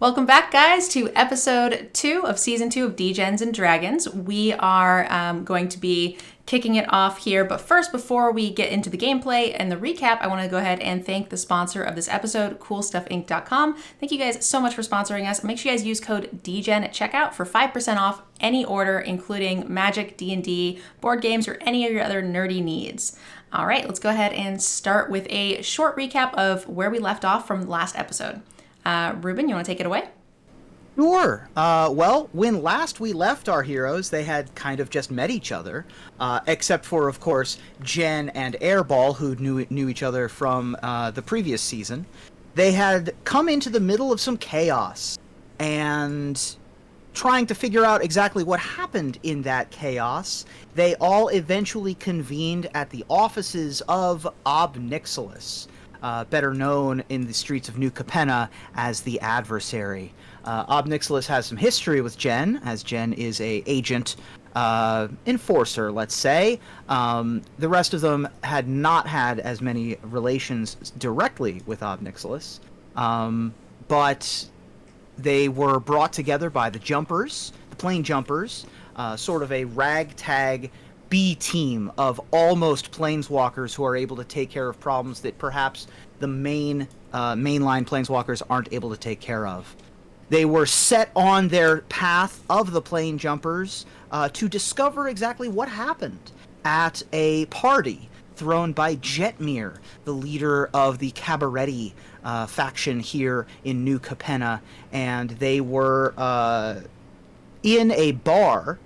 Welcome back, guys, to episode 2 of season 2 of Degens Dragons. We are going to be kicking it off here, but first, before we get into the gameplay and the recap, I want to go ahead and thank the sponsor of this episode, CoolStuffInc.com. Thank you guys so much for sponsoring us. Make sure you guys use code DGEN at checkout for 5% off any order, including Magic, D&D, board games, or any of your other nerdy needs. All right, let's go ahead and start with a short recap of where we left off from last episode. Ruben, you want to take it away? Sure. Well, when last we left our heroes, they had kind of just met each other, except for, of course, Jen and Airball, who knew each other from the previous season. They had come into the middle of some chaos, and trying to figure out exactly what happened in that chaos, they all eventually convened at the offices of Obnixilis, better known in the streets of New Capenna as the Adversary. Obnixilis has some history with Jen, as Jen is a agent enforcer, let's say. The rest of them had not had as many relations directly with Obnixilis, but they were brought together by the Jumpers, the Plane Jumpers, sort of a ragtag B team of almost planeswalkers who are able to take care of problems that perhaps the mainline planeswalkers aren't able to take care of. They were set on their path of the Plane Jumpers to discover exactly what happened at a party thrown by Jetmir, the leader of the Cabaretti faction here in New Capenna, and they were in a bar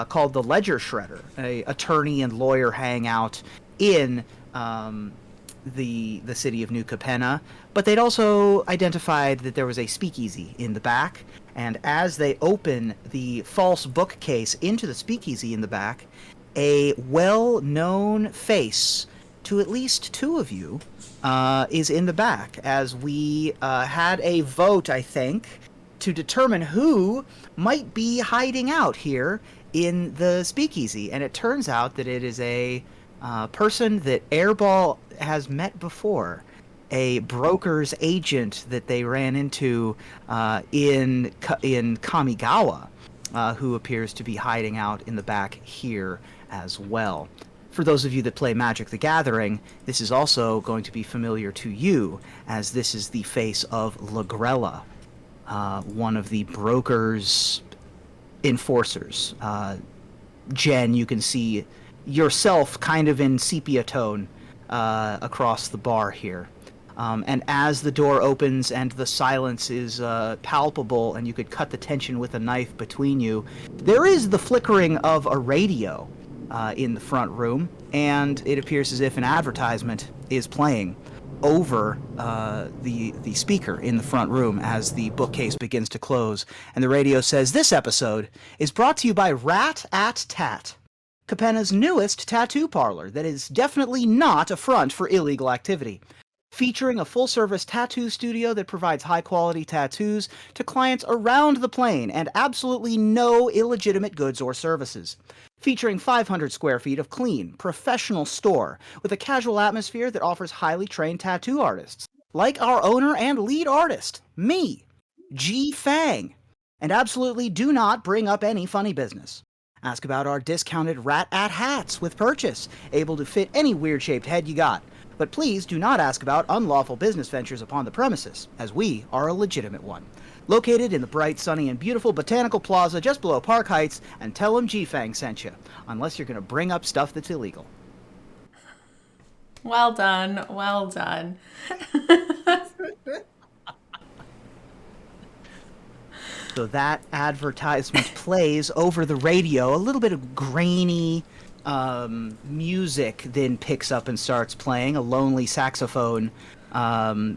called the Ledger Shredder, a attorney and lawyer hangout in the city of New Capenna, but they'd also identified that there was a speakeasy in the back, and as they open the false bookcase into the speakeasy in the back, a well-known face to at least two of you is in the back, as we had a vote, I think, to determine who might be hiding out here in the speakeasy, and it turns out that it is a person that Airball has met before, a broker's agent that they ran into in Kamigawa, who appears to be hiding out in the back here as well. For those of you that play Magic the Gathering, this is also going to be familiar to you, as this is the face of Lagrella, one of the broker's enforcers. Jen, you can see yourself kind of in sepia tone across the bar here. And as the door opens and the silence is palpable and you could cut the tension with a knife between you, there is the flickering of a radio in the front room, and it appears as if an advertisement is playing over the speaker in the front room as the bookcase begins to close, and the radio says, "This episode is brought to you by Rat at Tat, Capenna's newest tattoo parlor that is definitely not a front for illegal activity. Featuring a full-service tattoo studio that provides high-quality tattoos to clients around the plane and absolutely no illegitimate goods or services. Featuring 500 square feet of clean, professional store with a casual atmosphere that offers highly trained tattoo artists, like our owner and lead artist, me, G Fang. And absolutely do not bring up any funny business. Ask about our discounted Rat at hats with purchase, able to fit any weird-shaped head you got. But please do not ask about unlawful business ventures upon the premises, as we are a legitimate one. Located in the bright, sunny, and beautiful Botanical Plaza just below Park Heights, and tell them G-Fang sent you, unless you're going to bring up stuff that's illegal." Well done. Well done. So that advertisement plays over the radio, a little bit of grainy music then picks up and starts playing, a lonely saxophone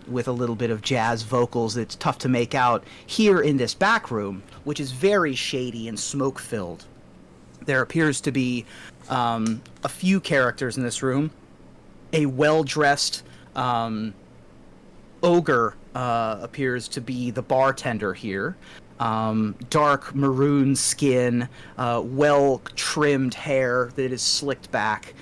with a little bit of jazz vocals that's tough to make out here in this back room, which is very shady and smoke-filled. There appears to be a few characters in this room. A well-dressed ogre appears to be the bartender here. Dark maroon skin, well-trimmed hair that is slicked back,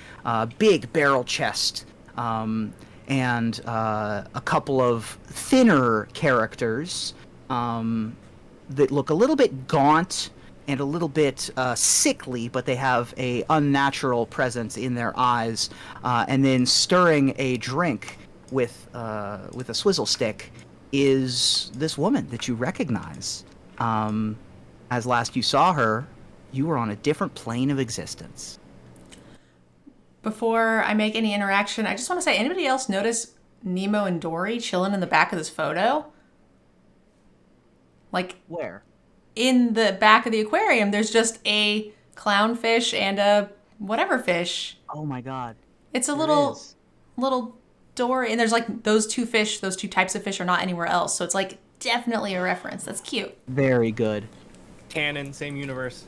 big barrel chest, and a couple of thinner characters that look a little bit gaunt and a little bit sickly, but they have a unnatural presence in their eyes. And then stirring a drink with a swizzle stick is this woman that you recognize. As last you saw her, you were on a different plane of existence. Before I make any interaction, I just want to say, anybody else notice Nemo and Dory chilling in the back of this photo? Like, Where? in the back of the aquarium, there's just a clownfish and a whatever fish. Oh my god. It's a There little is. Dory, and there's like those two types of fish are not anywhere else. So it's like definitely a reference. That's cute. Very good. Canon, same universe.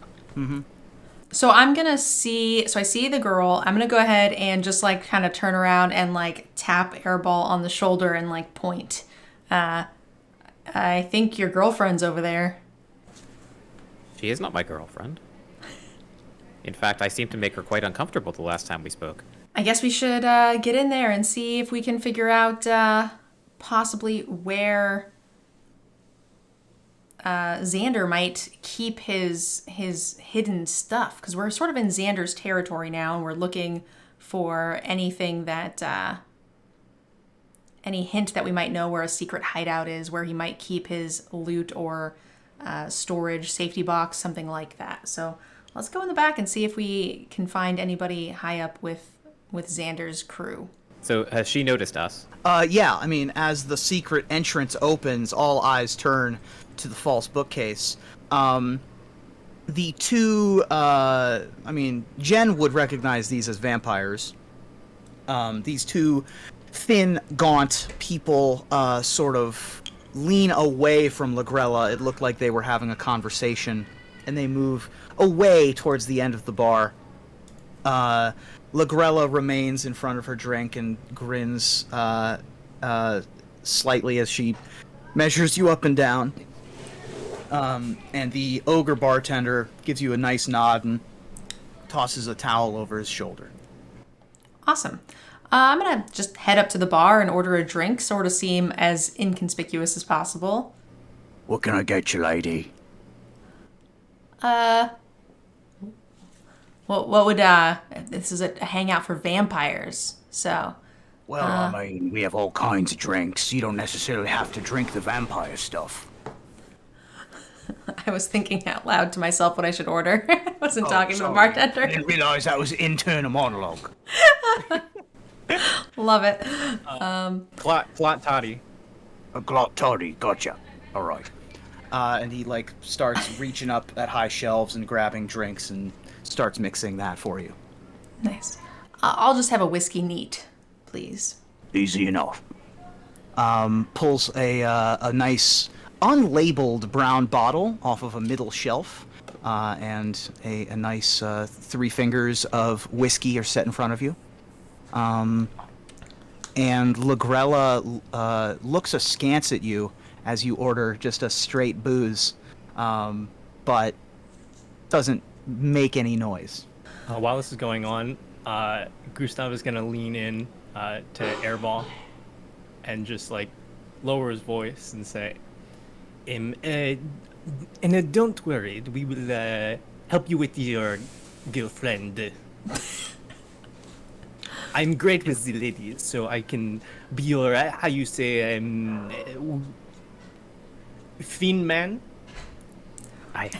So I'm going to I see the girl. I'm going to go ahead and just like kind of turn around and like tap Airball on the shoulder and like point. I think your girlfriend's over there. She is not my girlfriend. In fact, I seemed to make her quite uncomfortable the last time we spoke. I guess we should get in there and see if we can figure out possibly where Xander might keep his hidden stuff. Because we're sort of in Xander's territory now, and we're looking for anything that... any hint that we might know where a secret hideout is, where he might keep his loot or storage safety box, something like that. So let's go in the back and see if we can find anybody high up with Xander's crew. So has she noticed us? Yeah, I mean, as the secret entrance opens, all eyes turn to the false bookcase. The two, Jen would recognize these as vampires. These two thin, gaunt people sort of lean away from Lagrella. It looked like they were having a conversation, and they move away towards the end of the bar. Lagrella remains in front of her drink and grins slightly as she measures you up and down. And the ogre bartender gives you a nice nod and tosses a towel over his shoulder. Awesome. I'm going to just head up to the bar and order a drink, sort of seem as inconspicuous as possible. What can I get you, lady? What would, this is a hangout for vampires, so... Well, I mean, we have all kinds of drinks. You don't necessarily have to drink the vampire stuff. I was thinking out loud to myself what I should order. I wasn't talking to the bartender. I didn't realize that was internal monologue. Love it. Clot toddy. A glot toddy, gotcha. All right. And he, starts reaching up at high shelves and grabbing drinks and starts mixing that for you. Nice. I'll just have a whiskey neat, please. Easy enough. Pulls a nice unlabeled brown bottle off of a middle shelf, and a nice 3 fingers of whiskey are set in front of you. And Lagrella looks askance at you as you order just a straight booze, but doesn't make any noise. While this is going on, Gustav is going to lean in to Airball and just lower his voice and say, don't worry, we will help you with your girlfriend. I'm great with the ladies, so I can be your, how you say, fiend man? I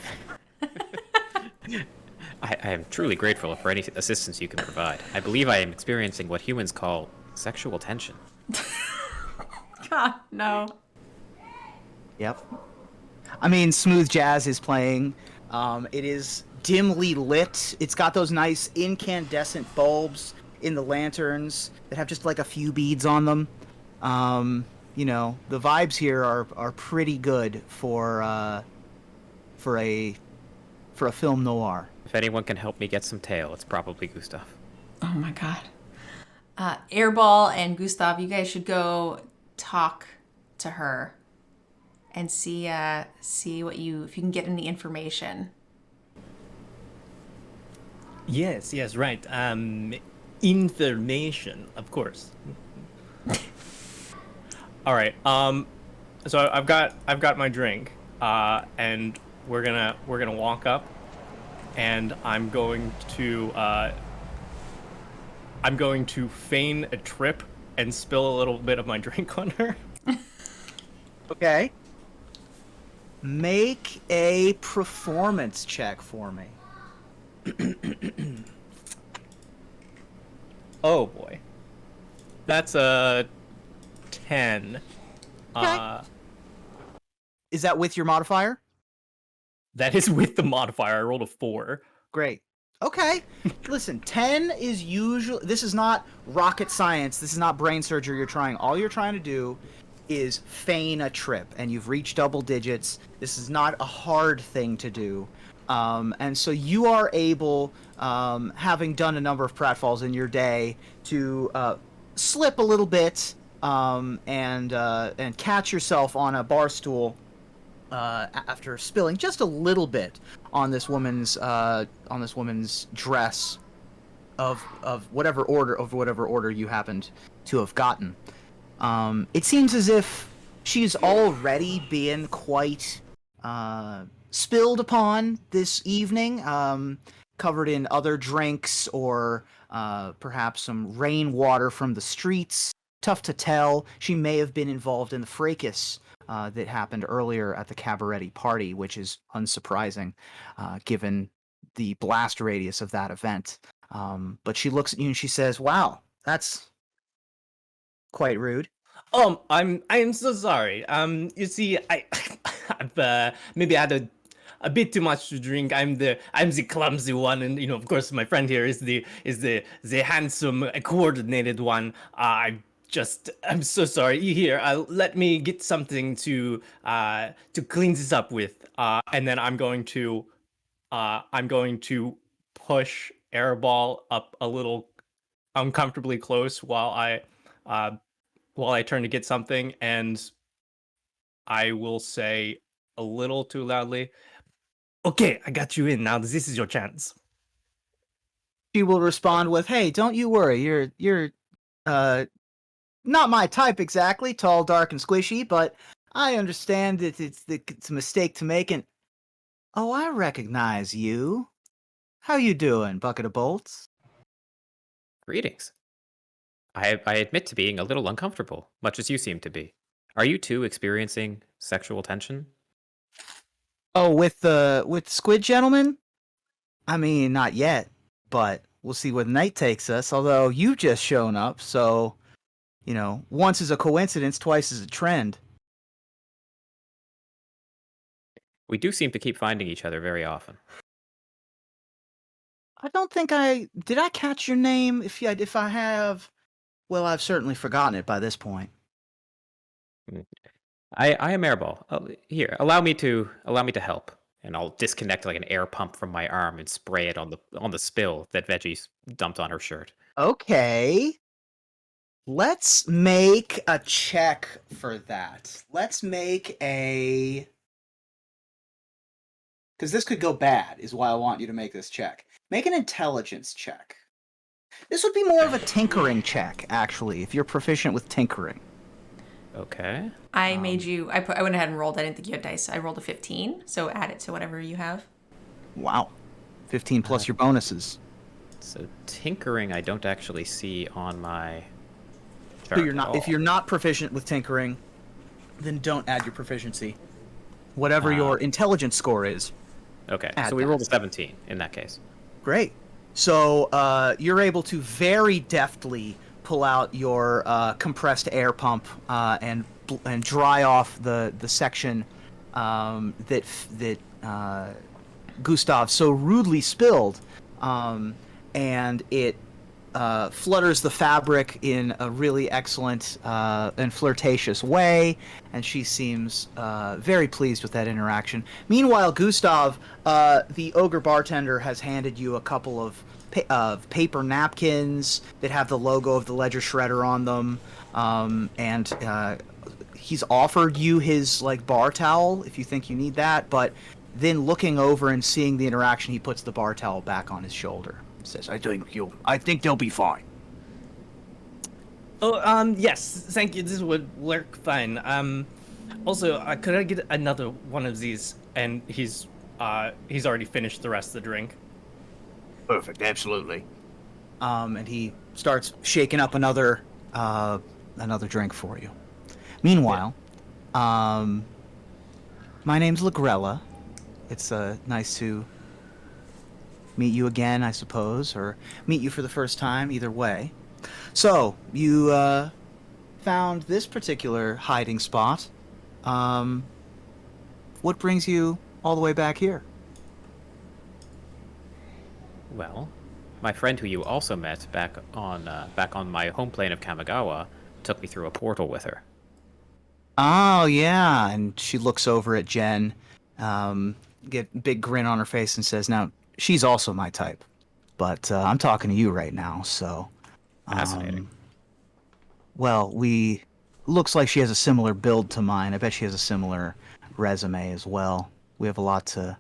am truly grateful for any assistance you can provide. I believe I am experiencing what humans call sexual tension. God, no. Yep. I mean, smooth jazz is playing. It is dimly lit. It's got those nice incandescent bulbs in the lanterns that have just a few beads on them. The vibes here are pretty good for a film noir. If anyone can help me get some tail, it's probably Gustav. Oh my God. Airball and Gustav, you guys should go talk to her and see if you can get any information. Yes, right. Information, of course. All right. So I've got my drink, and we're gonna walk up, and I'm going to feign a trip and spill a little bit of my drink on her. Okay. Make a performance check for me. Oh boy, that's a 10. Okay. Is that with your modifier? That is with the modifier. I rolled a 4. Great. Okay. Listen, 10 is usually... This is not rocket science. This is not brain surgery you're trying. All you're trying to do is feign a trip, and you've reached double digits. This is not a hard thing to do. And so you are able, having done a number of pratfalls in your day, to slip a little bit and catch yourself on a bar stool after spilling just a little bit on this woman's dress of whatever order you happened to have gotten. It seems as if she's already been quite spilled upon this evening, covered in other drinks or perhaps some rainwater from the streets. Tough to tell. She may have been involved in the fracas that happened earlier at the cabaret party, which is unsurprising, given the blast radius of that event. But she looks at you and she says, "Wow, that's quite rude." I'm so sorry. You see, I've maybe had a bit too much to drink. I'm the clumsy one, and of course, my friend here is the handsome, coordinated one. I'm so sorry. Here, let me get something to clean this up with, and then I'm going to push Airball up a little uncomfortably close while I turn to get something, and I will say a little too loudly, "Okay, I got you in. Now this is your chance." She will respond with, "Hey, don't you worry. You're not my type exactly, tall, dark, and squishy, but I understand that it's a mistake to make, and oh, I recognize you. How you doing, bucket of bolts?" Greetings. I admit to being a little uncomfortable, much as you seem to be. Are you too experiencing sexual tension? Oh, with Squid Gentleman? I mean, not yet, but we'll see where the night takes us, although you've just shown up, so, once is a coincidence, twice is a trend. We do seem to keep finding each other very often. I don't think did I catch your name? If I have, well, I've certainly forgotten it by this point. I am Airball. Here, allow me to help, and I'll disconnect like an air pump from my arm and spray it on the spill that Veggie's dumped on her shirt. Okay. Let's make a check for that. Let's make because this could go bad, is why I want you to make this check. Make an intelligence check. This would be more of a tinkering check, actually, if you're proficient with tinkering. Okay. I made you. I went ahead and rolled. I didn't think you had dice. I rolled a 15, so add it to whatever you have. Wow. 15 plus your bonuses. So tinkering, I don't actually see on my So chart you're not. If you're not proficient with tinkering, then don't add your proficiency. Whatever your intelligence score is. Okay, add so we that. rolled a 17 in that case. Great. So you're able to very deftly pull out your compressed air pump and dry off the section that Gustav so rudely spilled, and it flutters the fabric in a really excellent and flirtatious way, and she seems very pleased with that interaction. Meanwhile, Gustav, the ogre bartender, has handed you a couple of paper napkins that have the logo of the Ledger Shredder on them, and he's offered you his bar towel if you think you need that, but then looking over and seeing the interaction, he puts the bar towel back on his shoulder. Says, I think they'll be fine. Oh, yes, thank you. This would work fine. Also, could I get another one of these? And he's already finished the rest of the drink. Perfect, absolutely. And he starts shaking up another drink for you. Meanwhile, my name's Lagrella. It's nice to meet you again, I suppose, or meet you for the first time, either way. So, you found this particular hiding spot. What brings you all the way back here? Well, my friend who you also met back on my home plane of Kamigawa took me through a portal with her. Oh, yeah. And she looks over at Jen, get a big grin on her face and says, now, she's also my type. But I'm talking to you right now, so... Fascinating. Well, looks like she has a similar build to mine. I bet she has a similar resume as well. We have a lot to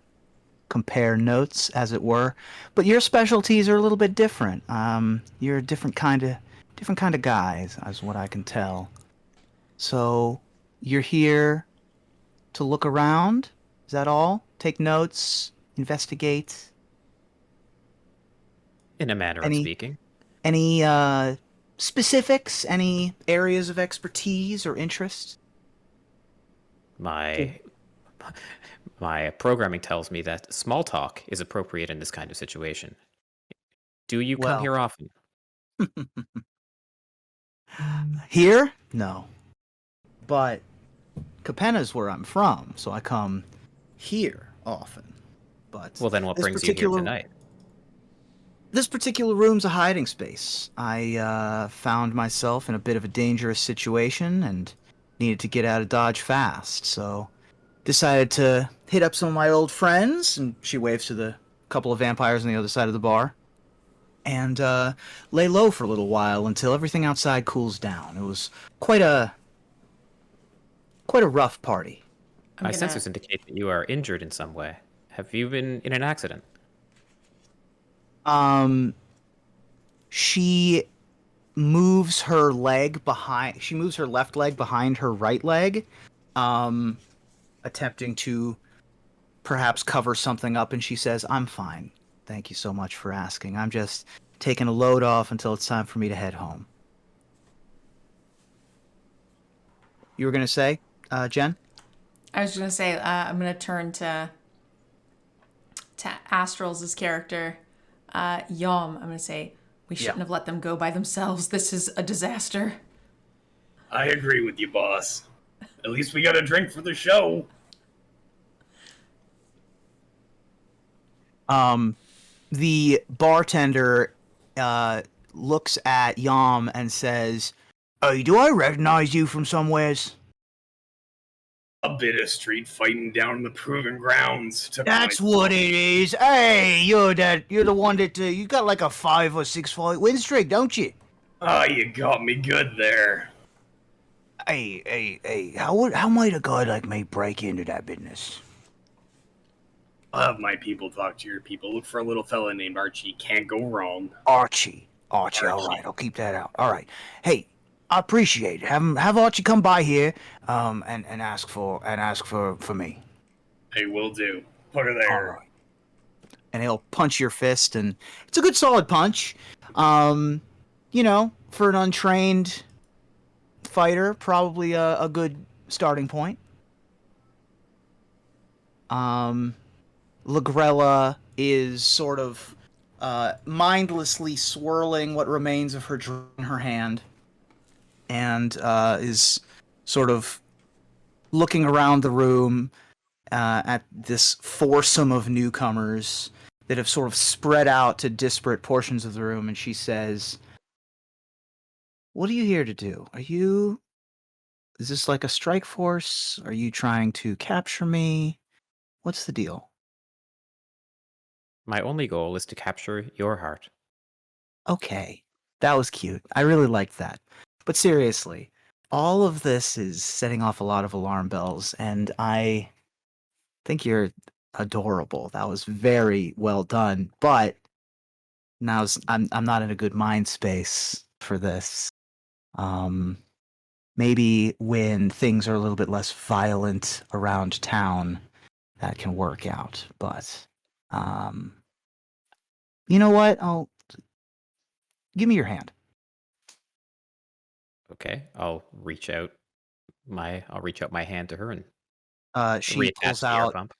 compare notes, as it were. But your specialties are a little bit different. You're a different kind of guy, is what I can tell. So, you're here to look around? Is that all? Take notes? Investigate? In a manner of speaking. Any specifics? Any areas of expertise or interest? My programming tells me that small talk is appropriate in this kind of situation. Do you come Well, here often? here? No. But Capenna's where I'm from, so I come here often. But Well, then what brings you here tonight? This particular room's a hiding space. I found myself in a bit of a dangerous situation and needed to get out of Dodge fast, so decided to hit up some of my old friends, and she waves to the couple of vampires on the other side of the bar, and lay low for a little while until everything outside cools down. It was quite a rough party. My sensors indicate that you are injured in some way. Have you been in an accident? She moves her leg behind. She moves her left leg behind her right leg, attempting to perhaps cover something up, and she says, "I'm fine. Thank you so much for asking. I'm just taking a load off until it's time for me to head home." You were gonna say, Jen? I was going to say, I'm going to turn to Astrals' character, Yom. I'm going to say, we shouldn't have let them go by themselves. This is a disaster. I agree with you, boss. At least we got a drink for the show. The bartender looks at Yom and says, "Hey, do I recognize you from somewheres?" A bit of street fighting down in the proving grounds. That's what it is. Hey, you're the one that you got like a 5 or 6 fight win streak, don't you? Ah, you got me good there. Hey, how might a guy like me break into that business? I'll have my people talk to your people. Look for a little fella named Archie. Can't go wrong. Archie. All right, I'll keep that out. All right. Hey, I appreciate it. Have Archie come by here, and ask for me. Hey, will do. Put her there. All right. And he'll punch your fist, and it's a good solid punch. You know, for an untrained fighter, probably a good starting point. Lagrella is sort of mindlessly swirling what remains of her drink in her hand, and is sort of looking around the room at this foursome of newcomers that have sort of spread out to disparate portions of the room, and she says, "What are you here to do? Is this like a strike force? Are you trying to capture me? What's the deal?" My only goal is to capture your heart. Okay, that was cute. I really liked that. But seriously, all of this is setting off a lot of alarm bells, and I think you're adorable. That was very well done. But I'm not in a good mind space for this. maybe when things are a little bit less violent around town, that can work out. But you know what? Give me your hand. Okay, I'll reach out my hand to her and She reattach pulls the air out, pump.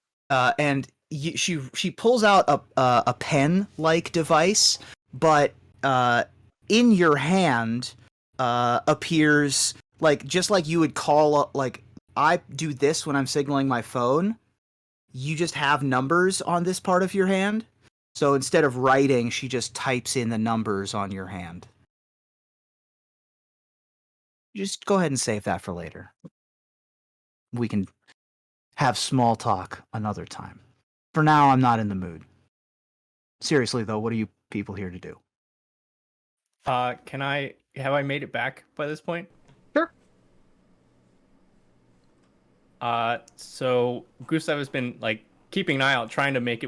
and she pulls out a pen-like device, but in your hand appears just like you would call like I do this when I'm signaling my phone. You just have numbers on this part of your hand. So instead of writing, she just types in the numbers on your hand. Just go ahead and save that for later. We can have small talk another time. For now, I'm not in the mood. Seriously, though, what are you people here to do? Have I made it back by this point? Sure. So Gustav has been like keeping an eye out, trying to make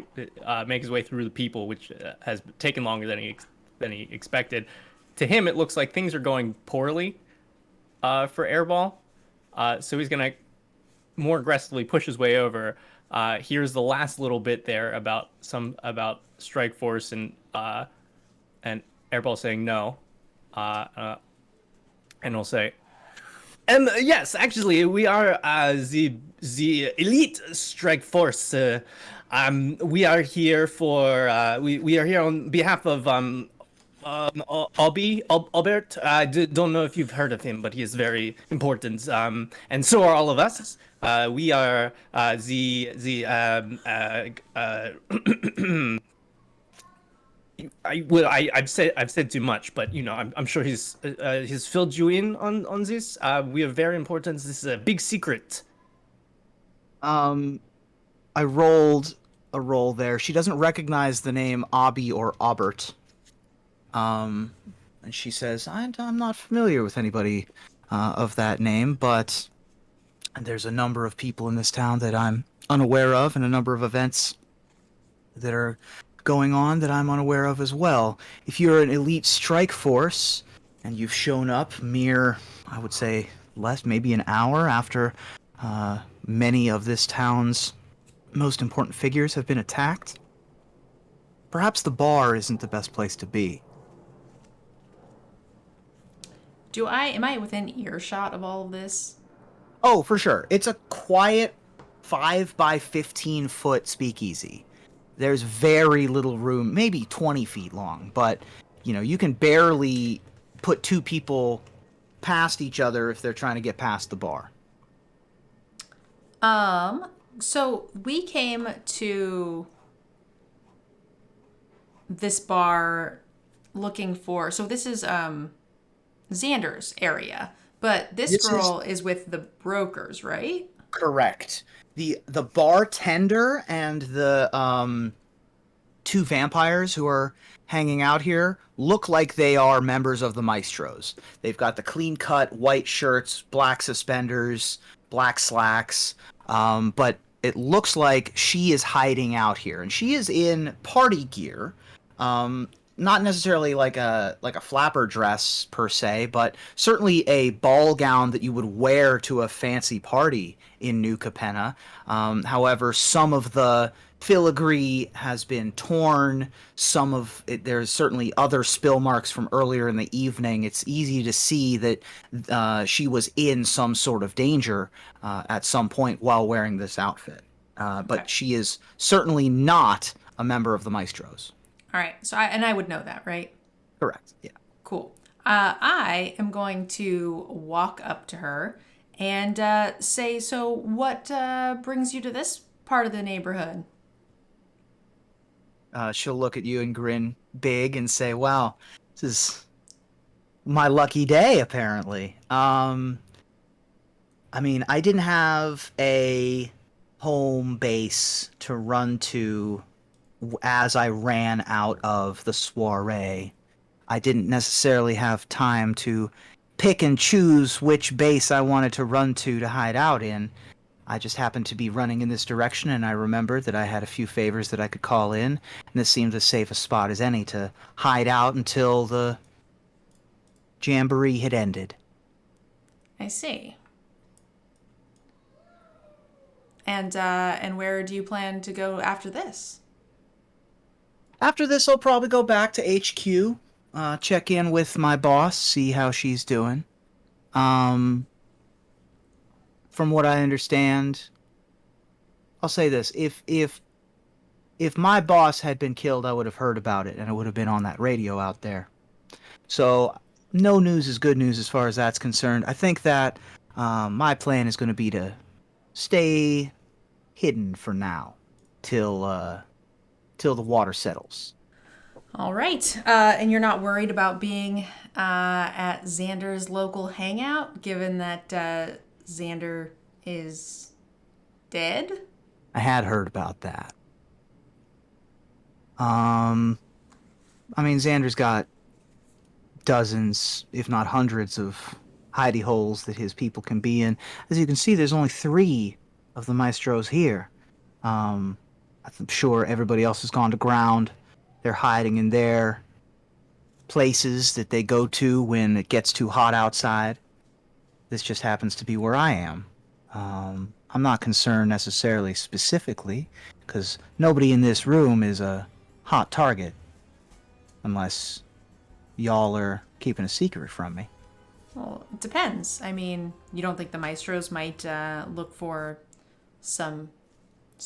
his way through the people, which has taken longer than he expected. To him, it looks like things are going poorly for Airball. So he's gonna more aggressively push his way over. Here's the last little bit there about Strike Force and Airball saying no, and he'll say, yes, actually, we are the elite Strike Force. We are here for we are here on behalf of Albert. I don't know if you've heard of him, but he is very important. And so are all of us. We are I've said too much, but I'm sure he's filled you in on this. We are very important. This is a big secret. I rolled a roll there. She doesn't recognize the name Abby or Aubert. And she says, I'm not familiar with anybody of that name, but there's a number of people in this town that I'm unaware of, and a number of events that are going on that I'm unaware of as well. If you're an elite strike force, and you've shown up mere, I would say, maybe an hour after many of this town's most important figures have been attacked, perhaps the bar isn't the best place to be. Am I within earshot of all of this? Oh, for sure. It's a quiet 5 by 15 foot speakeasy. There's very little room, maybe 20 feet long, but you can barely put two people past each other if they're trying to get past the bar. So we came to this bar looking for, so this is Xander's area, but this girl is with the brokers, right? Correct. The bartender and the two vampires who are hanging out here look like they are members of the Maestros. They've got the clean-cut white shirts, black suspenders, black slacks, but it looks like she is hiding out here, and she is in party gear. Not necessarily like a flapper dress per se, but certainly a ball gown that you would wear to a fancy party in New Capenna. However, some of the filigree has been torn. There's certainly other spill marks from earlier in the evening. It's easy to see that she was in some sort of danger at some point while wearing this outfit. But she is certainly not a member of the Maestros. All right. So I would know that, right? Correct. Yeah. Cool. I am going to walk up to her and say, so what brings you to this part of the neighborhood? She'll look at you and grin big and say, wow, this is my lucky day, apparently. I mean, I didn't have a home base to run to as I ran out of the soiree. I didn't necessarily have time to pick and choose which base I wanted to run to hide out in. I just happened to be running in this direction, and I remembered that I had a few favors that I could call in, and this seemed as safe a spot as any to hide out until the jamboree had ended. I see. And where do you plan to go after this? After this, I'll probably go back to HQ, check in with my boss, see how she's doing. From what I understand, I'll say this: if my boss had been killed, I would have heard about it, and it would have been on that radio out there. So, no news is good news as far as that's concerned. I think that my plan is going to be to stay hidden for now, till the water settles. All right. And you're not worried about being at Xander's local hangout, given that Xander is dead? I had heard about that. I mean, Xander's got dozens, if not hundreds, of hidey holes that his people can be in. As you can see, there's only 3 of the maestros here. I'm sure everybody else has gone to ground. They're hiding in their places that they go to when it gets too hot outside. This just happens to be where I am. I'm not concerned necessarily specifically, because nobody in this room is a hot target. Unless y'all are keeping a secret from me. Well, it depends. I mean, you don't think the maestros might look for some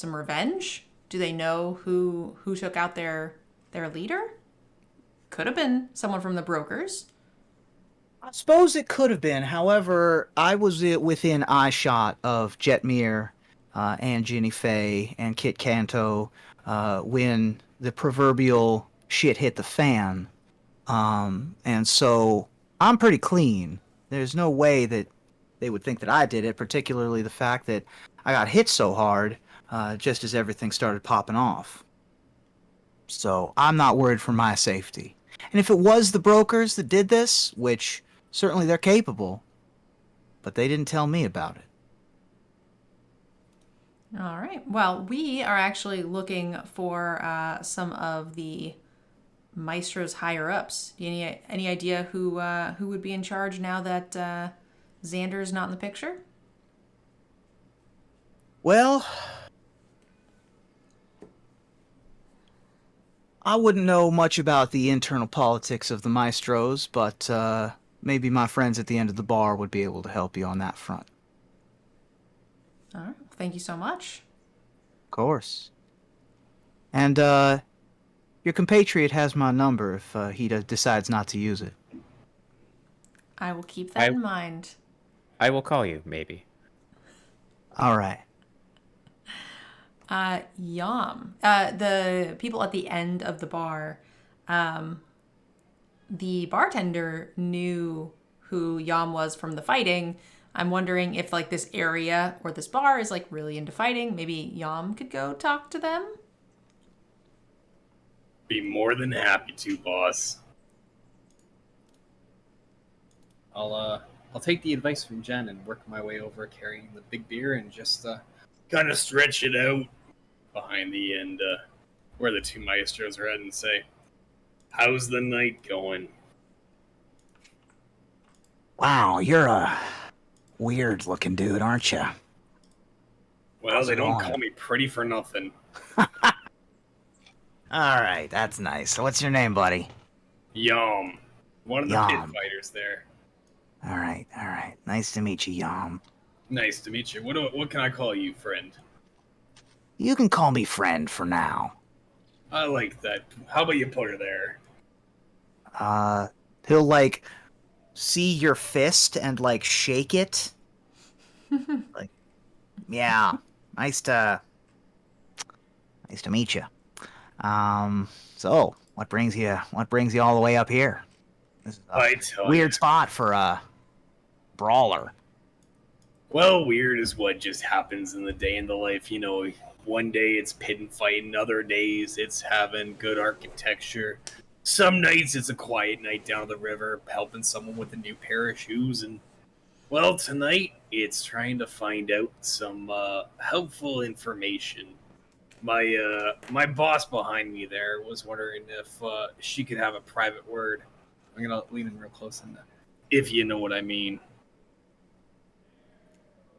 revenge? Do they know who took out their leader? Could have been someone from the brokers. I suppose it could have been. However, I was within eyeshot of Jetmir and Ginny Fay and Kit Kanto when the proverbial shit hit the fan. And so I'm pretty clean. There's no way that they would think that I did it, particularly the fact that I got hit so hard just as everything started popping off. So I'm not worried for my safety. And if it was the brokers that did this, which certainly they're capable, but they didn't tell me about it. All right. Well, we are actually looking for some of the maestros higher ups. Do you any idea who would be in charge now that Xander is not in the picture? Well, I wouldn't know much about the internal politics of the maestros, but maybe my friends at the end of the bar would be able to help you on that front. All right. Thank you so much. Of course. And your compatriot has my number if he decides not to use it. I will keep that in mind. I will call you, maybe. All right. Yum. The people at the end of the bar, the bartender knew who Yam was from the fighting. I'm wondering if like this area or this bar is like really into fighting. Maybe Yam could go talk to them. Be more than happy to, boss. I'll take the advice from Jen and work my way over carrying the big beer and just kind of stretch it out behind the end where the 2 maestros are at and say, "How's the night going?" Wow, you're a weird-looking dude, aren't you? Well, How's they it don't going? call me pretty for nothing. All right, that's nice. So what's your name, buddy? Yum. One of the pit Yum. fighters there. All right. Nice to meet you, Yam. Nice to meet you. What can I call you, friend? You can call me friend for now. I like that. How about you put her there? He'll like see your fist and like shake it. Like, Yeah, nice to meet you. So what brings you all the way up here? This is I a tell weird ya. spot for a brawler. Well, weird is what just happens in the day in the life. You know, one day it's pit and fighting, other days it's having good architecture. Some nights it's a quiet night down the river, helping someone with a new pair of shoes. And, well, tonight it's trying to find out some helpful information. My boss behind me there was wondering if she could have a private word. I'm going to lean in real close in that, if you know what I mean.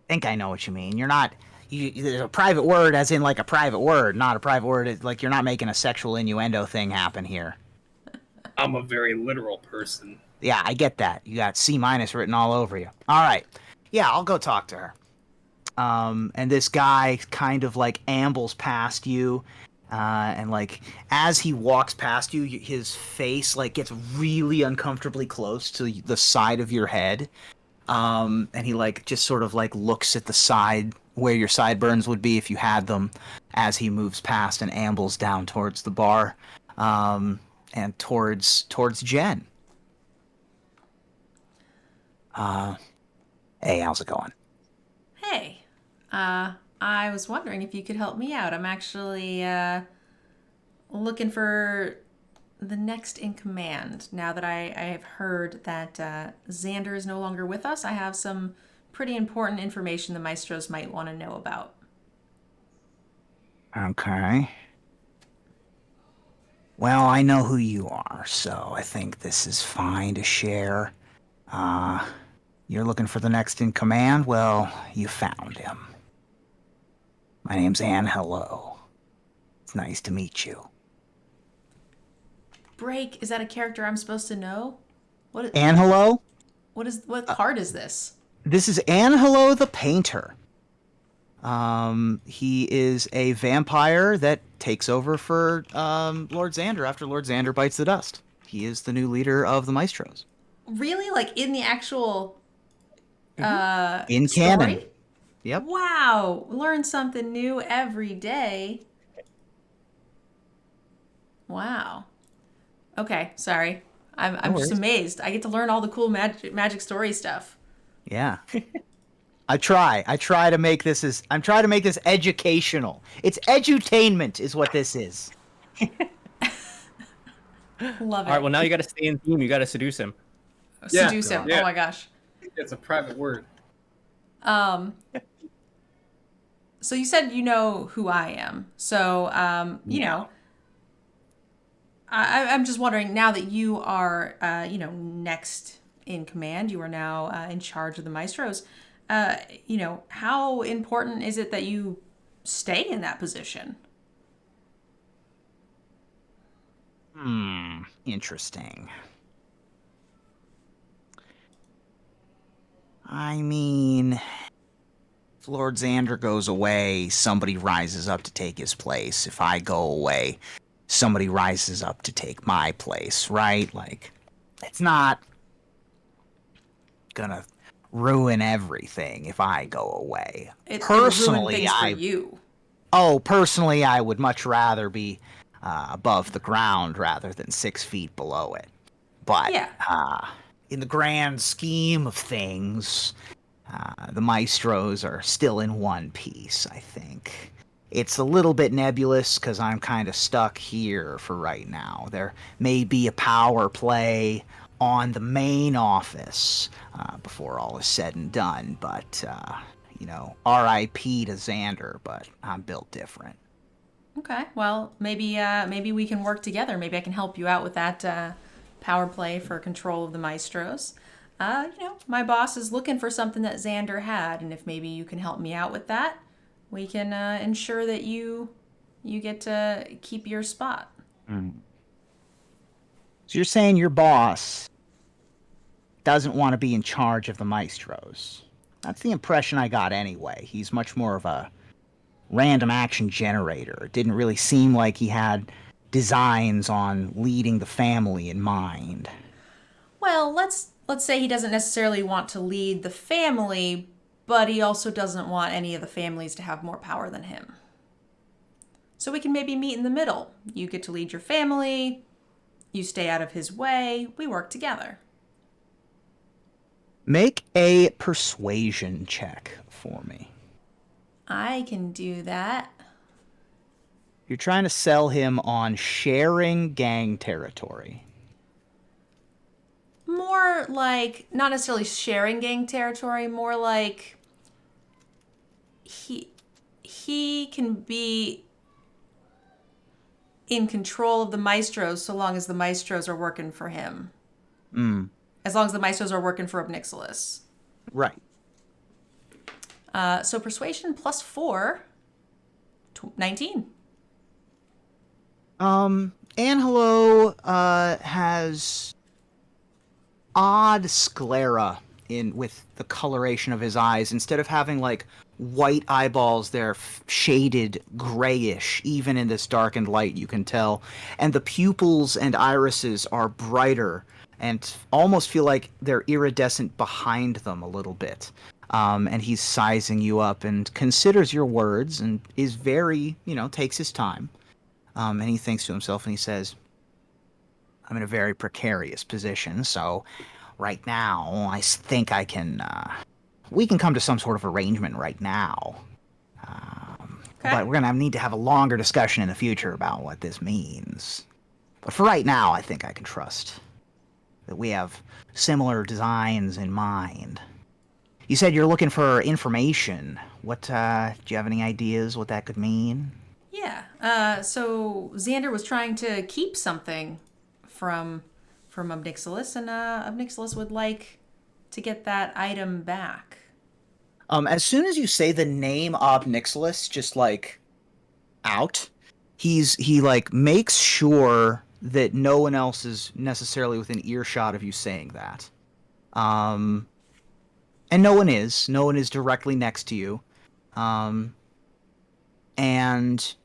think I know what you mean. You're not. There's a private word, as in like a private word, not a private word. It's like you're not making a sexual innuendo thing happen here. I'm a very literal person. Yeah, I get that. You got C- written all over you. All right. Yeah, I'll go talk to her. And this guy kind of like ambles past you, and like as he walks past you, his face like gets really uncomfortably close to the side of your head. And he like just sort of like looks at the side where your sideburns would be if you had them, as he moves past and ambles down towards the bar, and towards Jen. Hey, how's it going? Hey, I was wondering if you could help me out. I'm actually looking for the next in command. Now that I have heard that Xander is no longer with us, I have some pretty important information the Maestros might want to know about. Okay. Well, I know who you are, so I think this is fine to share. You're looking for the next in command? Well, you found him. My name's Angelo. It's nice to meet you. Break, is that a character I'm supposed to know? Angelo? What card is this? This is Angelo the Painter. He is a vampire that takes over for Lord Xander after Lord Xander bites the dust. He is the new leader of the Maestros. Really? Like in the actual In story? canon. Yep. Wow, learn something new every day. Wow. Okay, sorry. I'm just amazed. I get to learn all the cool magic story stuff. Yeah. I try to make this I'm trying to make this educational. It's edutainment is what this is. Love it. All right, well, now you got to stay in theme. You got to seduce him. Seduce him. Yeah. Oh my gosh. It's a private word. So you said you know who I am. So you know, I'm just wondering, now that you are next in command, you are now in charge of the Maestros. How important is it that you stay in that position? Interesting. I mean, if Lord Xander goes away, somebody rises up to take his place. If I go away, somebody rises up to take my place, right? Like, it's not gonna ruin everything if I go away. It Personally, would ruin things for you. Personally, I would much rather be above the ground rather than 6 feet below it. But Yeah. in the grand scheme of things, the Maestros are still in one piece, I think. It's a little bit nebulous because I'm kind of stuck here for right now. There may be a power play on the main office before all is said and done, but, R.I.P. to Xander, but I'm built different. Okay. Well, maybe we can work together. Maybe I can help you out with that power play for control of the Maestros. My boss is looking for something that Xander had, and if maybe you can help me out with that, we can ensure that you get to keep your spot. So you're saying your boss doesn't want to be in charge of the Maestros? That's the impression I got anyway. He's much more of a random action generator. It didn't really seem like he had designs on leading the family in mind. Well, let's say he doesn't necessarily want to lead the family, but he also doesn't want any of the families to have more power than him. So we can maybe meet in the middle. You get to lead your family, you stay out of his way, we work together. Make a persuasion check for me. I can do that. You're trying to sell him on sharing gang territory. More like, not necessarily sharing gang territory, more like he can be in control of the Maestros so long as the Maestros are working for him. As long as the Maestros are working for Obnixilis. Right. So persuasion plus 4, 19. Angelo has odd sclera with the coloration of his eyes. Instead of having like white eyeballs, they're shaded grayish. Even in this darkened light, you can tell. And the pupils and irises are brighter and almost feel like they're iridescent behind them a little bit. And he's sizing you up and considers your words and is very, takes his time. And he thinks to himself and he says, I'm in a very precarious position, so right now I think I can, we can come to some sort of arrangement right now. But we're going to need to have a longer discussion in the future about what this means. But for right now, I think I can trust that we have similar designs in mind. You said you're looking for information. What, do you have any ideas what that could mean? Yeah. So Xander was trying to keep something from Obnixilis, and Obnixilis would like to get that item back. As soon as you say the name Obnixilis, just like out, he like makes sure that no one else is necessarily within earshot of you saying that. And no one is. No one is directly next to you. And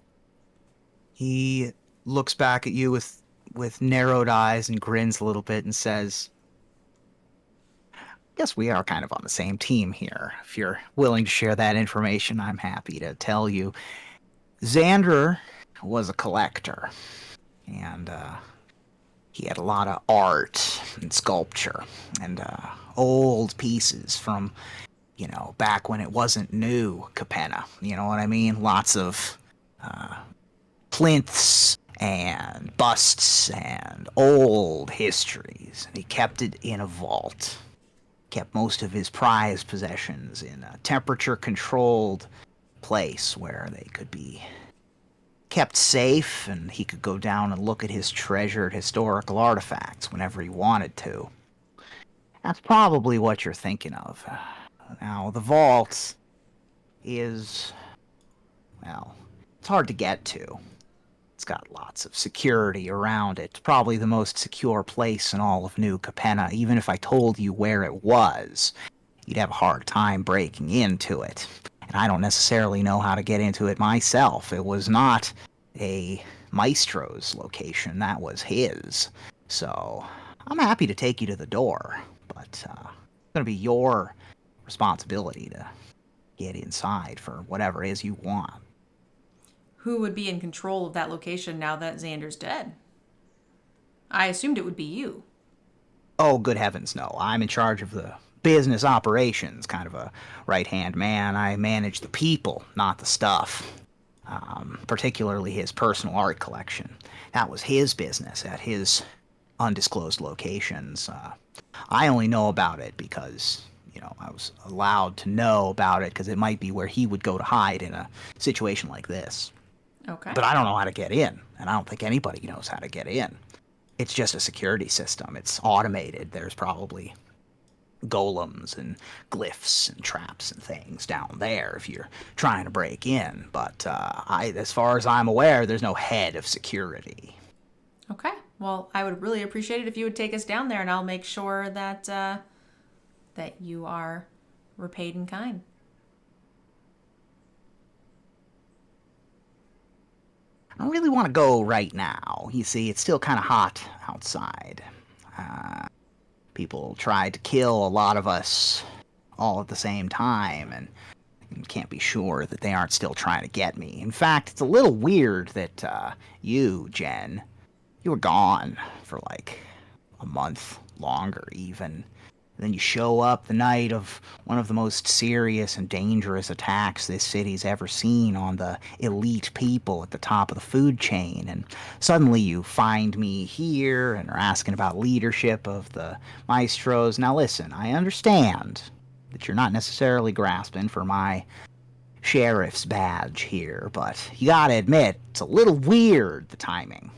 he looks back at you with narrowed eyes and grins a little bit and says, guess we are kind of on the same team here. If you're willing to share that information, I'm happy to tell you. Xander was a collector, and he had a lot of art and sculpture and old pieces from, back when it wasn't new Capenna. You know what I mean? Lots of plinths and busts and old histories. And he kept it in a vault. Kept most of his prized possessions in a temperature-controlled place where they could be kept safe, and he could go down and look at his treasured historical artifacts whenever he wanted to. That's probably what you're thinking of. Now, the vault is, well, it's hard to get to. It's got lots of security around it. It's probably the most secure place in all of New Capenna. Even if I told you where it was, you'd have a hard time breaking into it. And I don't necessarily know how to get into it myself. It was not a maestro's location. That was his. So I'm happy to take you to the door, but it's going to be your responsibility to get inside for whatever it is you want. Who would be in control of that location now that Xander's dead? I assumed it would be you. Oh, good heavens, no. I'm in charge of the business operations, kind of a right-hand man. I manage the people, not the stuff. Particularly his personal art collection. That was his business at his undisclosed locations. I only know about it because, I was allowed to know about it because it might be where he would go to hide in a situation like this. Okay. But I don't know how to get in, and I don't think anybody knows how to get in. It's just a security system. It's automated. There's probably golems and glyphs and traps and things down there if you're trying to break in. But as far as I'm aware, there's no head of security. Okay. Well, I would really appreciate it if you would take us down there, and I'll make sure that that you are repaid in kind. I don't really want to go right now. You see, it's still kind of hot outside. People tried to kill a lot of us all at the same time, and you can't be sure that they aren't still trying to get me. In fact, it's a little weird that you, Jen, you were gone for like a month longer even. And then you show up the night of one of the most serious and dangerous attacks this city's ever seen on the elite people at the top of the food chain, and suddenly you find me here and are asking about leadership of the maestros. Now listen, I understand that you're not necessarily grasping for my sheriff's badge here, but you gotta admit, it's a little weird, the timing.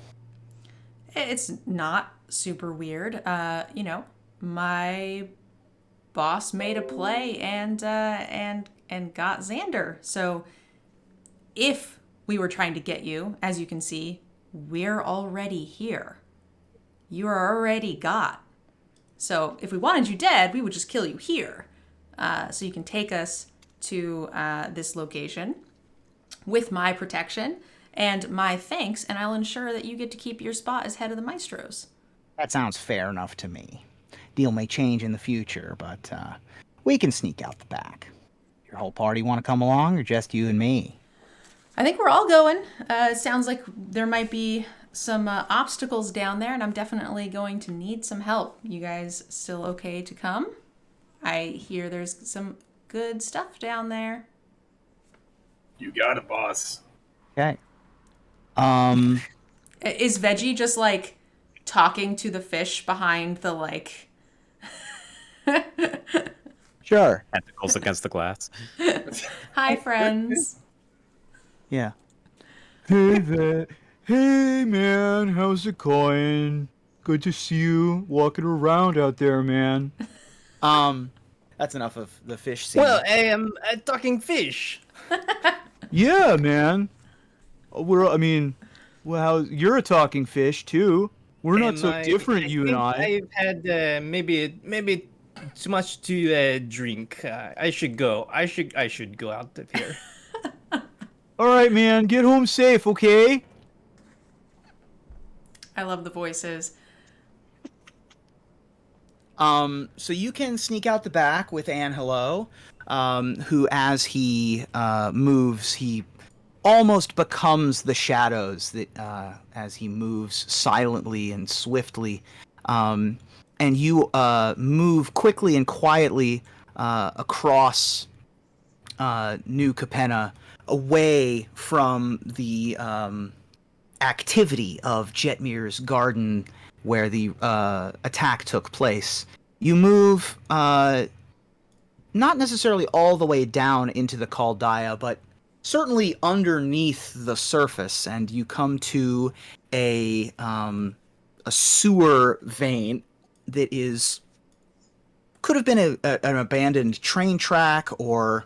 It's not super weird. My boss made a play and got Xander. So if we were trying to get you, as you can see, we're already here. You are already got. So if we wanted you dead, we would just kill you here. So you can take us to this location with my protection and my thanks, and I'll ensure that you get to keep your spot as head of the Maestros. That sounds fair enough to me. Deal may change in the future, but we can sneak out the back. Your whole party want to come along, or just you and me? I think we're all going. It sounds like there might be some obstacles down there, and I'm definitely going to need some help. You guys still okay to come? I hear there's some good stuff down there. You got it, boss. Okay. Is Veggie just like talking to the fish behind the like? Sure. Tentacles against the glass. Hi, friends. Yeah. Hey man, how's it going? Good to see you walking around out there, man. That's enough of the fish scene. Well, I am a talking fish. Yeah, man. Well, you're a talking fish too. We're not so different, you and I. I've had maybe too much to drink. I should go. I should go out of here. All right, man. Get home safe, okay? I love the voices. So you can sneak out the back with Angelo, who, as he moves, he almost becomes the shadows that as he moves silently and swiftly. And you move quickly and quietly across New Capenna, away from the activity of Jetmir's garden where the attack took place. You move not necessarily all the way down into the Chaldea, but certainly underneath the surface, and you come to a sewer vein that could have been an abandoned train track or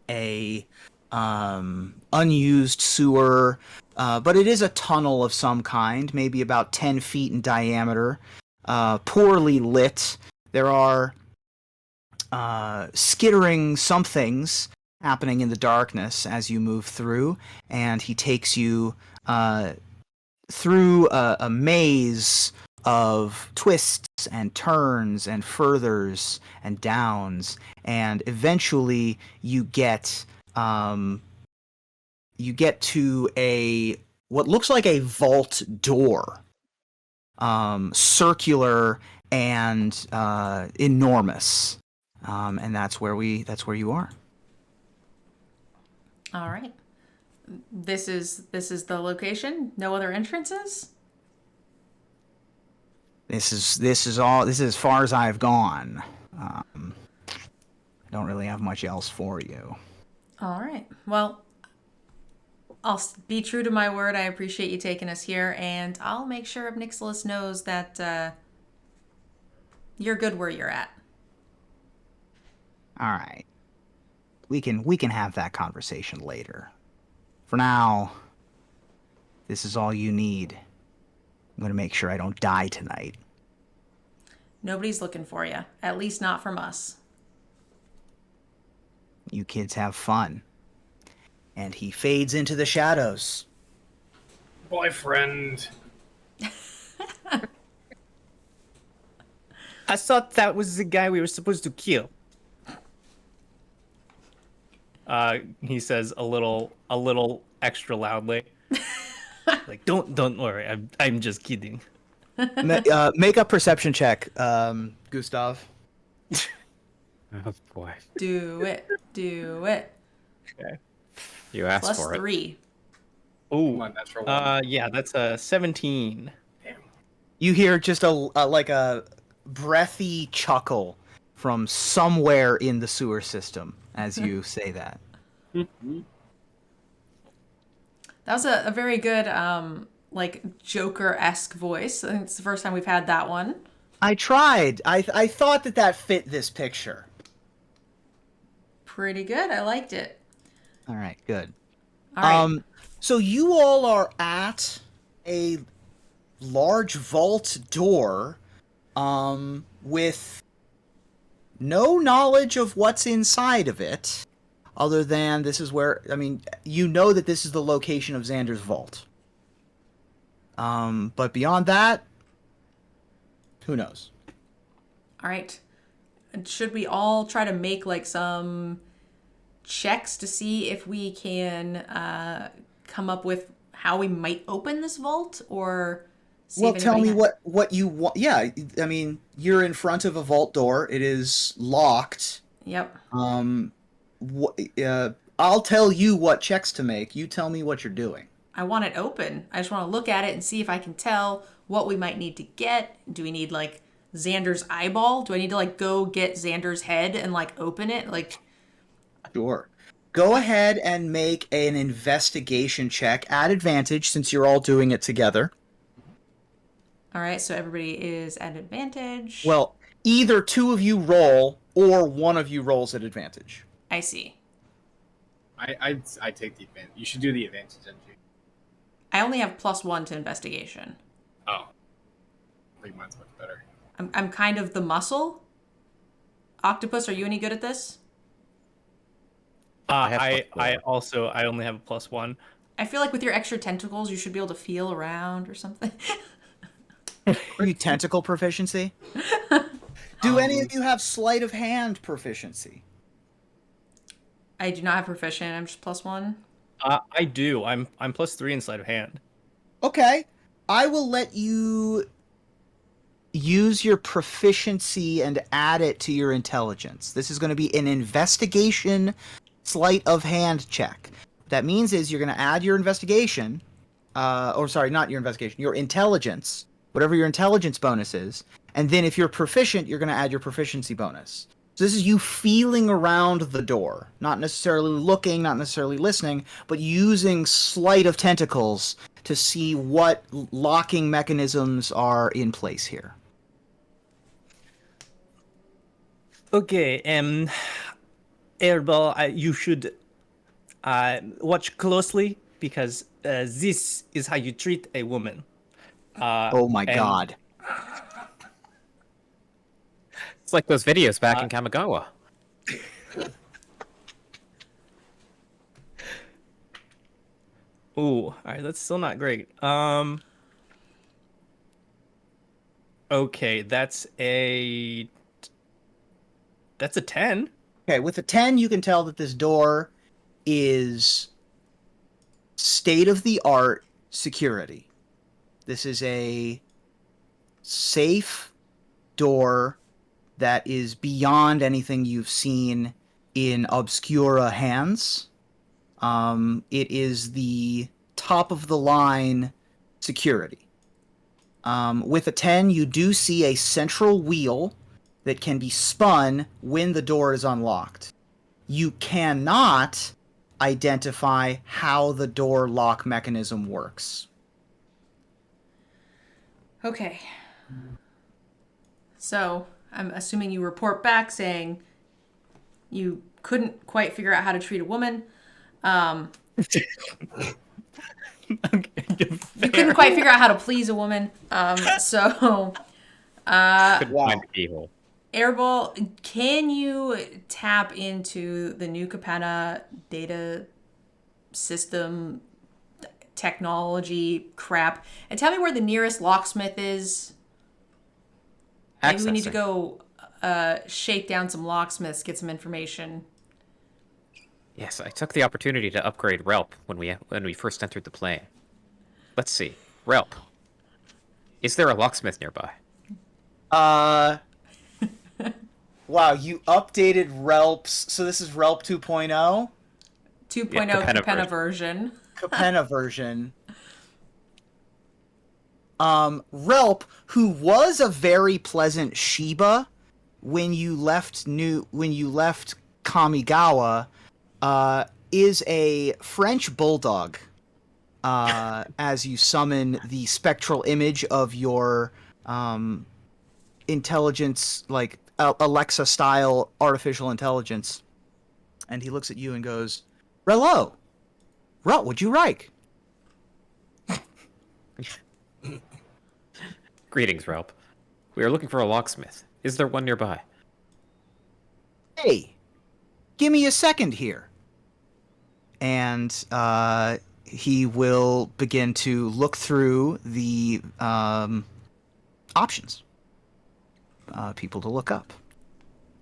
a unused sewer, but it is a tunnel of some kind, maybe about 10 feet in diameter, poorly lit. There are skittering somethings happening in the darkness as you move through, and he takes you through a maze of twists and turns and furthers and downs, and eventually you get to what looks like a vault door, circular and enormous, and that's where you are. All right. This is the location. No other entrances. This is as far as I've gone. I don't really have much else for you. All right. Well, I'll be true to my word. I appreciate you taking us here, and I'll make sure Nicholas knows that you're good where you're at. All right. We can have that conversation later. For now, this is all you need. I'm going to make sure I don't die tonight. Nobody's looking for you. At least not from us. You kids have fun. And he fades into the shadows. Bye, friend. I thought that was the guy we were supposed to kill. He says a little extra loudly. Like, don't worry, I'm just kidding. Make a perception check, Gustav. Oh boy. Do it. Okay. You asked Plus for it. 3. Oh, Come on, natural one. yeah, that's a 17. Damn. You hear just a breathy chuckle from somewhere in the sewer system as you say that. That was a very good, Joker-esque voice. I think it's the first time we've had that one. I tried. I thought that fit this picture. Pretty good. I liked it. All right, good. All right. So you all are at a large vault door, with no knowledge of what's inside of it, other than this is where, I mean, you know that this is the location of Xander's vault. But beyond that, who knows? All right. And should we all try to make like some checks to see if we can come up with how we might open this vault, or see Well, if tell me anybody what you want. Yeah, I mean, you're in front of a vault door. It is locked. Yep. I'll tell you what checks to make. You tell me what you're doing. I want it open. I just want to look at it and see if I can tell what we might need to get. Do we need like Xander's eyeball? Do I need to like go get Xander's head and like open it? Like, Sure. Go ahead and make an investigation check at advantage since you're all doing it together. all right, so everybody is at advantage. Well, either two of you roll or one of you rolls at advantage. I see. I take the advantage. You should do the advantage, NG. I only have +1 to investigation. Oh. I think mine's much better. I'm kind of the muscle. Octopus, are you any good at this? I only have a +1. I feel like with your extra tentacles, you should be able to feel around or something. Are you tentacle proficiency? Do any of you have sleight of hand proficiency? I do not have proficient. I'm just +1. I do. I'm +3 in sleight of hand. Okay. I will let you use your proficiency and add it to your intelligence. This is going to be an investigation sleight of hand check. What that means is you're going to add your investigation, or sorry, not your investigation, your intelligence, whatever your intelligence bonus is, and then if you're proficient, you're going to add your proficiency bonus. So this is you feeling around the door, not necessarily looking, not necessarily listening, but using sleight of tentacles to see what locking mechanisms are in place here. Okay, Airball, you should watch closely because this is how you treat a woman. Oh my god. It's like those videos back in Kamigawa. Ooh, all right, that's still not great. Okay, that's a 10. Okay, with a 10, you can tell that this door is state-of-the-art security. This is a safe door that is beyond anything you've seen in Obscura hands. It is the top-of-the-line security. With a 10, you do see a central wheel that can be spun when the door is unlocked. You cannot identify how the door lock mechanism works. Okay. So, I'm assuming you report back saying you couldn't quite figure out how to treat a woman. You couldn't quite figure out how to please a woman. Couldn't find the keyhole. Airball, can you tap into the new Capenna data system technology crap and tell me where the nearest locksmith is? Maybe we need to go shake down some locksmiths, get some information. Yes, I took the opportunity to upgrade Relp when we first entered the plane. Let's see. Relp. Is there a locksmith nearby? Wow, you updated Relps. So this is Relp 2.0? 2.0 Capenna version. Capenna version. Relp, who was a very pleasant Shiba when you left Kamigawa, is a French bulldog. As you summon the spectral image of your intelligence, like Alexa style artificial intelligence, and he looks at you and goes, "Rello, what would you like?" Greetings, Relp. We are looking for a locksmith. Is there one nearby? Hey, give me a second here. And he will begin to look through the options, people to look up,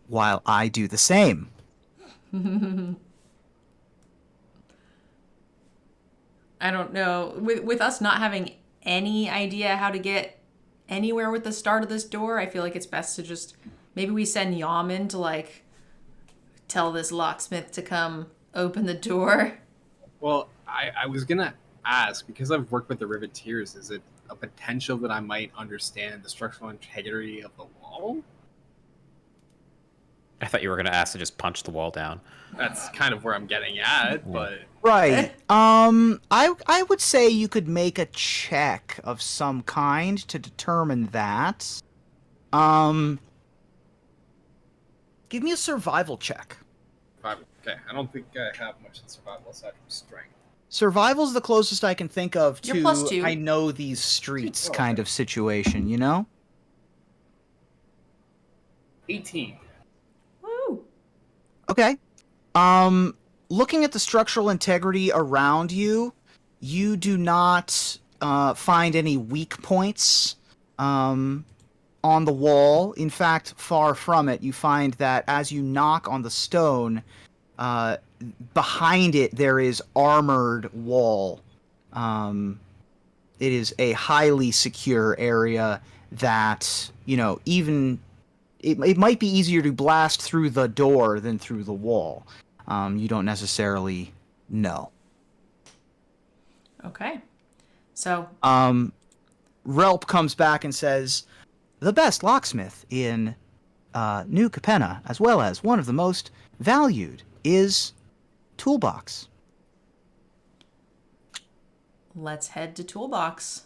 while I do the same. I don't know. With us not having any idea how to get anywhere with the start of this door, I feel like it's best to just maybe we send Yaman to like tell this locksmith to come open the door. Well, I was gonna ask, because I've worked with the Riveteers, is it a potential that I might understand the structural integrity of the wall? I thought you were going to ask to just punch the wall down. That's kind of where I'm getting at, but Right. I would say you could make a check of some kind to determine that. Give me a survival check. okay. I don't think I have much in survival aside from strength. Survival's the closest I can think of You're to +2. I know these streets Oh, kind okay. of situation, you know? 18. Woo! Okay. Looking at the structural integrity around you, you do not find any weak points on the wall. In fact, far from it. You find that as you knock on the stone, behind it there is armored wall. It is a highly secure area that, you know, even it might be easier to blast through the door than through the wall. You don't necessarily know. Okay. So Relp comes back and says, "The best locksmith in New Capenna, as well as one of the most valued, is Toolbox." let's head to Toolbox.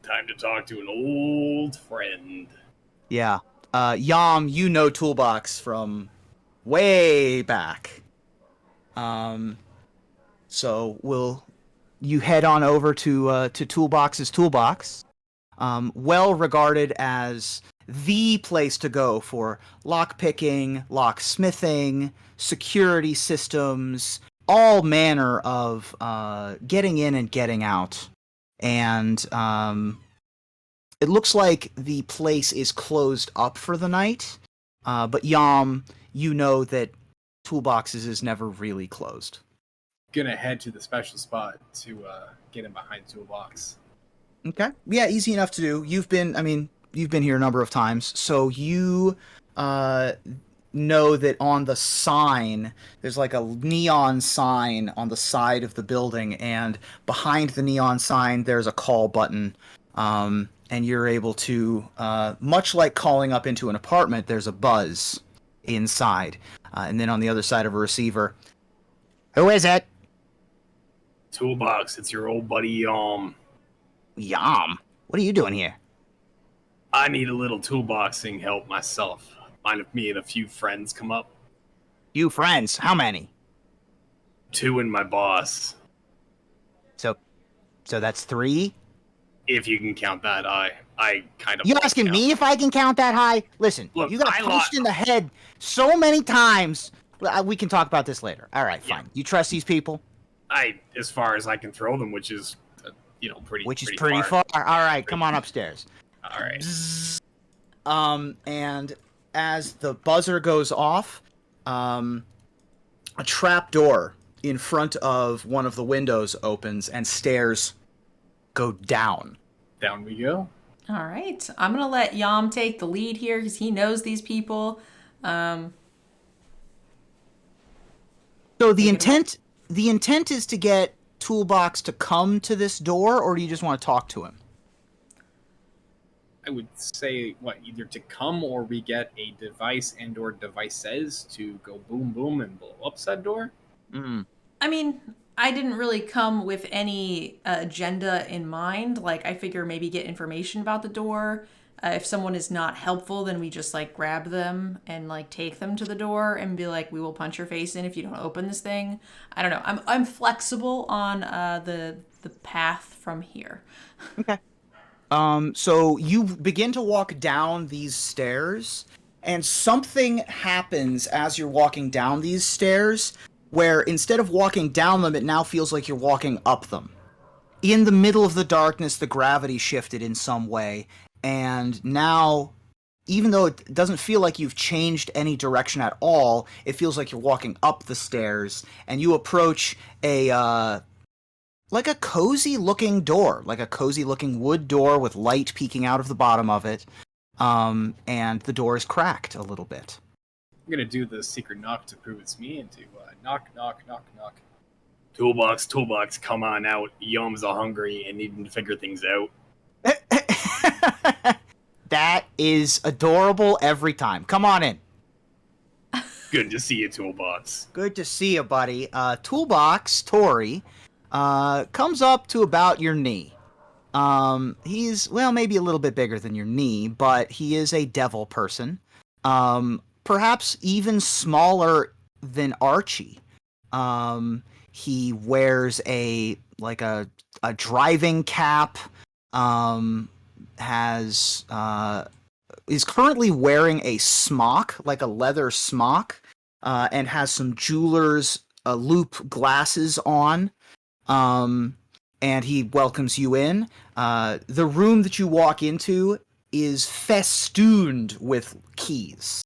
Time to talk to an old friend. Yeah. Yam, you know Toolbox from way back. So you head on over to Toolbox's Toolbox. Well regarded as the place to go for lockpicking, locksmithing, security systems, all manner of getting in and getting out. And it looks like the place is closed up for the night. But Yam, you know that Toolboxes is never really closed. Gonna head to the special spot to get in behind Toolbox. Okay. Yeah, easy enough to do. You've been here a number of times, so you know that on the sign, there's like a neon sign on the side of the building, and behind the neon sign, there's a call button, and you're able to, much like calling up into an apartment, there's a buzz inside, and then on the other side of a receiver, "Who is it?" Toolbox, it's your old buddy Yam. What are you doing here? I need a little toolboxing help myself. Mind if me and a few friends come up? You friends? How many? 2 and my boss. So that's 3? If you can count that, I kind of. You asking me if I can count that high? Listen, Look, you got I punched lo- in the head so many times. We can talk about this later. All right, fine. Yeah. You trust these people? As far as I can throw them, which is, pretty. Which is pretty far. All right, come on upstairs. All right. And as the buzzer goes off, a trap door in front of one of the windows opens and stairs go down. Down we go. All right. I'm going to let Yam take the lead here because he knows these people. So the intent is to get Toolbox to come to this door, or do you just want to talk to him? I would say, either to come or we get a device and or devices to go boom boom and blow up said door. I mean, I didn't really come with any agenda in mind. Like, I figure maybe get information about the door, if someone is not helpful, then we just like grab them and like take them to the door and be like, we will punch your face in if you don't open this thing. I don't know. I'm flexible on the path from here. Okay. So you begin to walk down these stairs, and something happens as you're walking down these stairs, where instead of walking down them, it now feels like you're walking up them. In the middle of the darkness, the gravity shifted in some way, and now, even though it doesn't feel like you've changed any direction at all, it feels like you're walking up the stairs, and you approach like a cozy-looking door, like a cozy-looking wood door with light peeking out of the bottom of it, and the door is cracked a little bit. I'm gonna do the secret knock to prove it's me and do knock, knock, knock, knock. Toolbox, come on out. Yums are hungry and needing to figure things out. That is adorable every time. Come on in. Good to see you, Toolbox. Good to see you, buddy. Toolbox, Tori, comes up to about your knee. He's, well, maybe a little bit bigger than your knee, but he is a devil person. Perhaps even smaller than Archie. He wears a driving cap, is currently wearing a smock, like a leather smock, and has some jeweler's loop glasses on. And he welcomes you in. The room that you walk into is festooned with keys,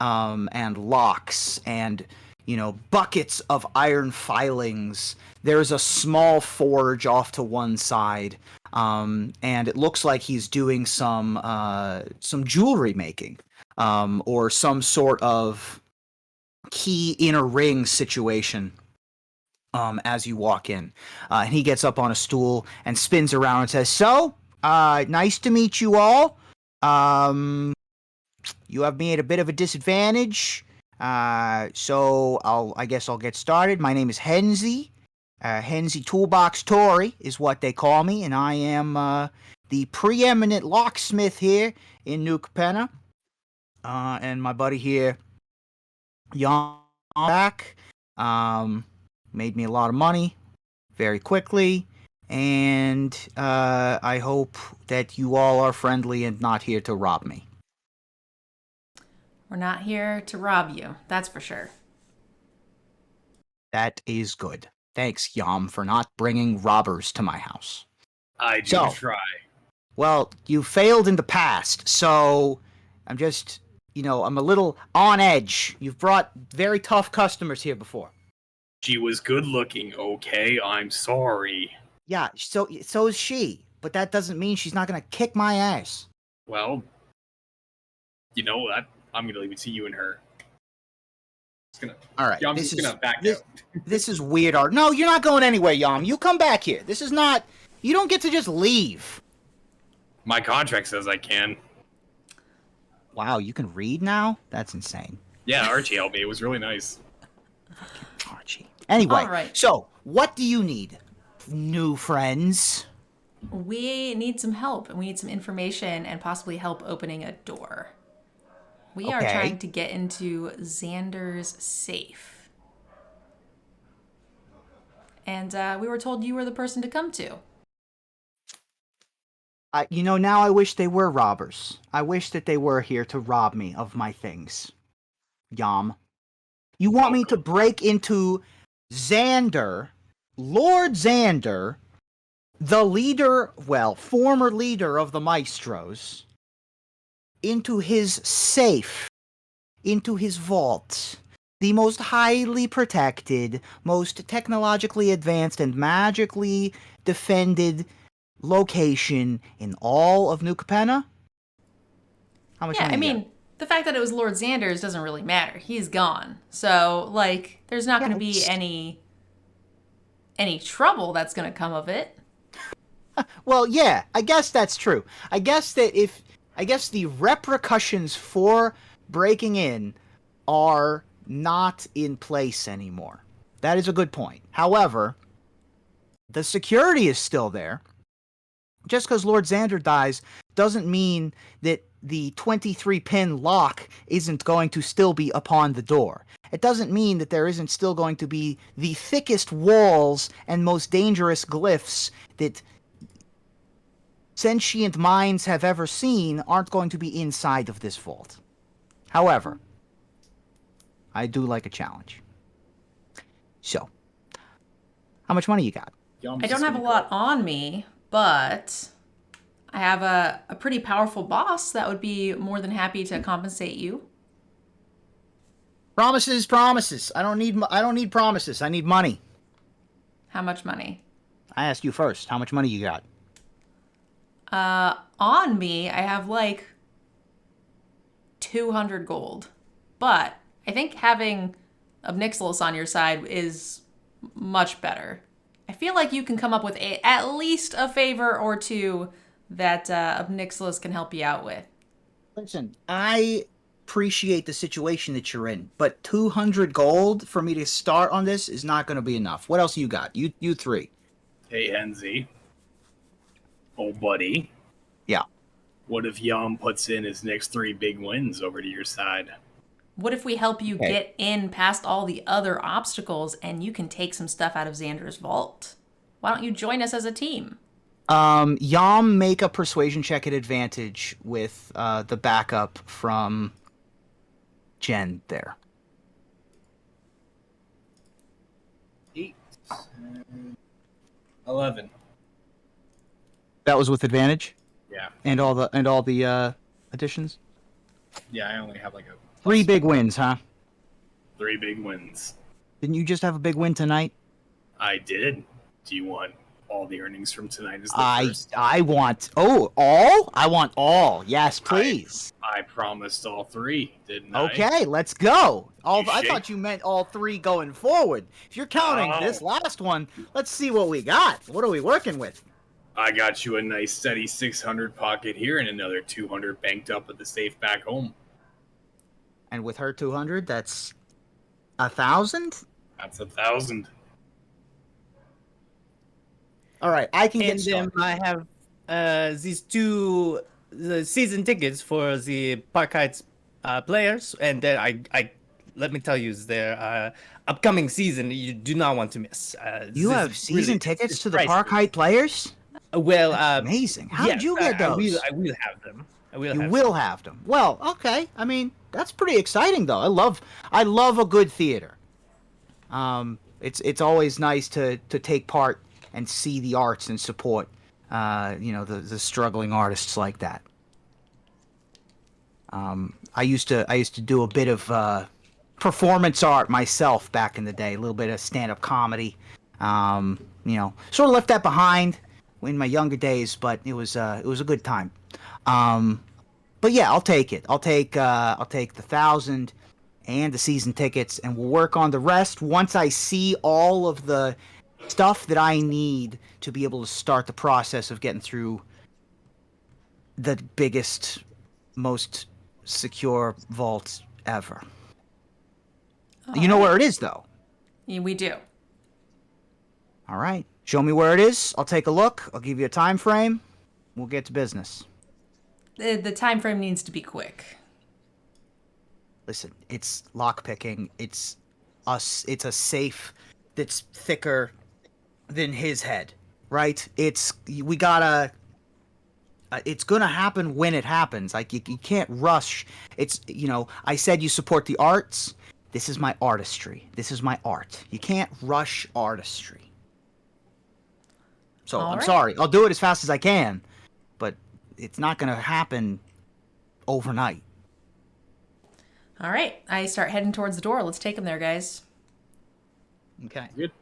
and locks, and, you know, buckets of iron filings. There's a small forge off to one side, and it looks like he's doing some jewelry making, or some sort of key in a ring situation. As you walk in, and he gets up on a stool and spins around and says, "So, nice to meet you all. You have me at a bit of a disadvantage. So I guess I'll get started. My name is Henzy. Henzy Toolbox Tori is what they call me, and I am the preeminent locksmith here in New Capenna. And my buddy here, Jan, back, made me a lot of money very quickly, and I hope that you all are friendly and not here to rob me." We're not here to rob you, that's for sure. That is good. Thanks, Yam, for not bringing robbers to my house. I do try. Well, you failed in the past, so I'm just, I'm a little on edge. You've brought very tough customers here before. She was good looking, okay? I'm sorry. Yeah, so is she, but that doesn't mean she's not gonna kick my ass. Well, you know what? I'm gonna leave it to you and her. All right, I'm just gonna back out. This is weird art. No, you're not going anywhere, Yam. You come back here. This is not. You don't get to just leave. My contract says I can. Wow, you can read now? That's insane. Yeah, Archie helped me. It was really nice. Archie. Anyway, All right. So what do you need, new friends? We need some help, and we need some information and possibly help opening a door. We are trying to get into Xander's safe. And we were told you were the person to come to. Now I wish they were robbers. I wish that they were here to rob me of my things. Yam. You want me to break into Xander, Lord Xander, the leader, former leader of the Maestros, into his safe, into his vault, the most highly protected, most technologically advanced, and magically defended location in all of New Capenna? How much money you got? The fact that it was Lord Xander's doesn't really matter. He's gone. So, there's not going to be any trouble that's going to come of it. Well, yeah, I guess that's true. I guess the repercussions for breaking in are not in place anymore. That is a good point. However, the security is still there. Just because Lord Xander dies doesn't mean that the 23-pin lock isn't going to still be upon the door. It doesn't mean that there isn't still going to be the thickest walls and most dangerous glyphs that sentient minds have ever seen aren't going to be inside of this vault. However, I do like a challenge. So, how much money you got? I don't have a lot on me, but I have a pretty powerful boss that would be more than happy to compensate you. Promises. I don't need promises. I need money. How much money? I asked you first. How much money you got? On me, I have like 200 gold. But I think having Obnixilis on your side is much better. I feel like you can come up with at least a favor or two that Obnixilis can help you out with. Listen, I appreciate the situation that you're in, but 200 gold for me to start on this is not going to be enough. What else you got? You three. Hey, Henzi. Old buddy. Yeah. What if Yam puts in his next 3 big wins over to your side? What if we help you get in past all the other obstacles and you can take some stuff out of Xander's vault? Why don't you join us as a team? Yam, make a persuasion check at advantage with the backup from Jen there. 8, 11. That was with advantage? Yeah. And all the additions? Yeah, I only have like a 3 big wins, huh? 3 big wins. Didn't you just have a big win tonight? I did. Do you want all the earnings from tonight as the first? I want all? I want all. Yes, please. I promised all 3, didn't I? Okay, let's go. I shake- thought you meant all 3 going forward. If you're counting this last one, let's see what we got. What are we working with? I got you a nice steady 600 pocket here and another 200 banked up at the safe back home. And with her 200, that's 1,000? That's 1,000. All right, I can get And started. I have these 2 season tickets for the Park Heights players, and then I let me tell you, their upcoming season you do not want to miss. You this have is season really- tickets it's to the pricey. Park Height players? Well, Amazing. How yes, did you get those? I will have them. You will have them. Well, okay. I mean, that's pretty exciting, though. I love a good theater. It's always nice to take part and see the arts and support, the struggling artists like that. I used to do a bit of performance art myself back in the day, a little bit of stand-up comedy. Sort of left that behind in my younger days, but it was a good time. But yeah, I'll take it. I'll take the 1,000 and the season tickets, and we'll work on the rest once I see all of the stuff that I need to be able to start the process of getting through the biggest, most secure vault ever. You know where it is, though. Yeah, we do. All right. Show me where it is. I'll take a look. I'll give you a time frame. We'll get to business. The time frame needs to be quick. Listen, it's lockpicking. It's a safe that's thicker than his head, right? It's gonna happen when it happens. Like you can't rush. I said you support the arts. This is my artistry. This is my art. You can't rush artistry. So I'm sorry. I'll do it as fast as I can, but it's not gonna happen overnight. All right. I start heading towards the door. Let's take them there, guys. Okay. Good.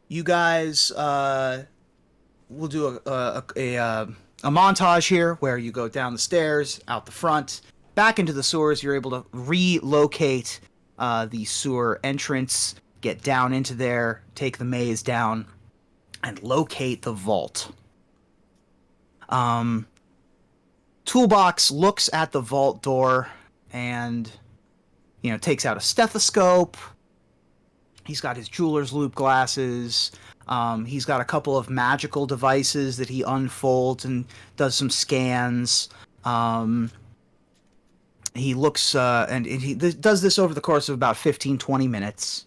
You guys, we'll do a montage here where you go down the stairs, out the front, back into the sewers. You're able to relocate the sewer entrance, get down into there, take the maze down, and locate the vault. Toolbox looks at the vault door and, takes out a stethoscope. He's got his jeweler's loop glasses. He's got a couple of magical devices that he unfolds and does some scans. He looks and he does this over the course of about 15-20 minutes.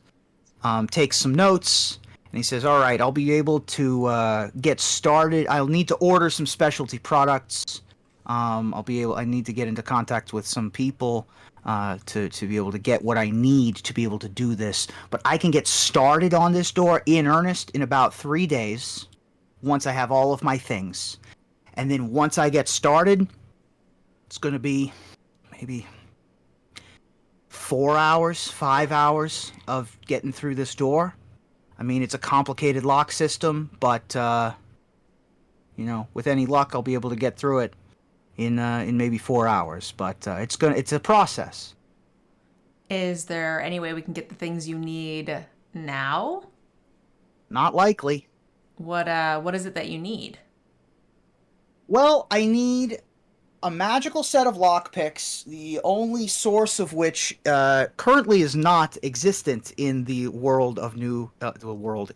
Takes some notes, and he says, all right, I'll be able to get started. I'll need to order some specialty products. I need to get into contact with some people to be able to get what I need to be able to do this. But I can get started on this door in earnest in about 3 days once I have all of my things. And then once I get started, it's going to be maybe 4 hours, 5 hours of getting through this door. I mean, it's a complicated lock system, but, with any luck, I'll be able to get through it in maybe 4 hours. But it's a process. Is there any way we can get the things you need now? Not likely. What is it that you need? Well, I need a magical set of lockpicks, the only source of which currently is not existent in the world of the world,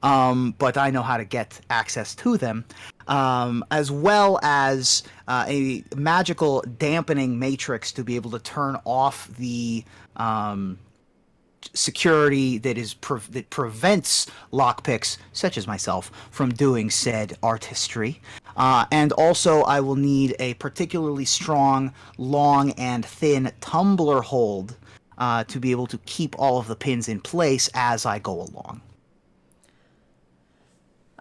but I know how to get access to them, as well as a magical dampening matrix to be able to turn off the security that prevents lockpicks, such as myself, from doing said artistry. And also, I will need a particularly strong, long, and thin tumbler hold to be able to keep all of the pins in place as I go along.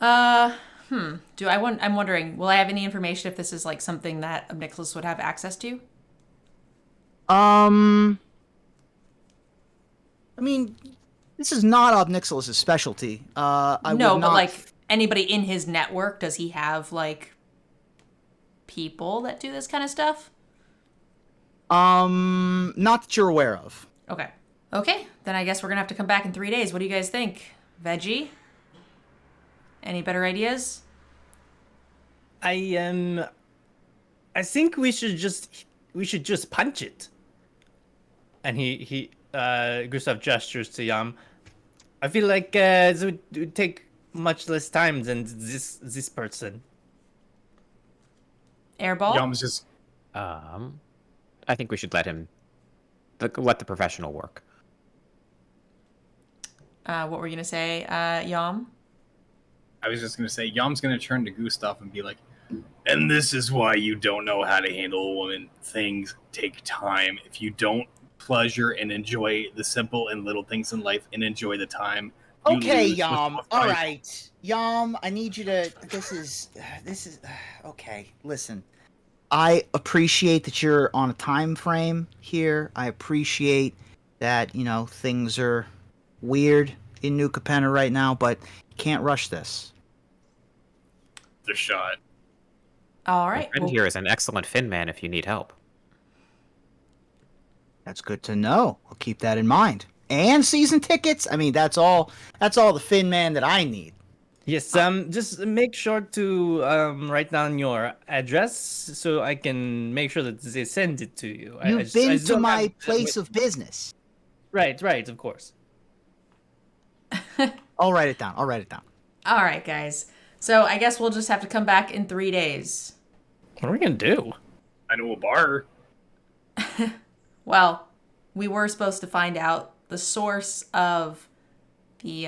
I'm wondering, will I have any information if this is like something that Nicholas would have access to? I mean, this is not Obnixilus's specialty. But like anybody in his network, does he have like people that do this kind of stuff? Not that you're aware of. Okay, then I guess we're gonna have to come back in 3 days. What do you guys think? Veggie? Any better ideas? I think we should just punch it. And Gustav gestures to Yam. I feel like it would take much less time than this person. Airball? Yam's just I think we should let the professional work. What were you gonna say, Yam? I was just going to say, Yam's going to turn to Gustav and be like, and this is why you don't know how to handle a woman. Things take time. If you don't pleasure and enjoy the simple and little things in life and enjoy the time. Okay, Yam. All right. Yam, I need you to... This is... Okay, listen. I appreciate that you're on a time frame here. I appreciate that, things are weird in New Capenna right now, but can't rush this. The shot. All right. My friend here is an excellent Fin man if you need help. That's good to know. I'll keep that in mind. And season tickets. I mean, that's all the Fin man that I need. Yes, just make sure to write down your address so I can make sure that they send it to you. You've been to my place of business. Right, of course. I'll write it down. All right, guys. So I guess we'll just have to come back in 3 days. What are we going to do? I know a bar. Well, we were supposed to find out the source of the...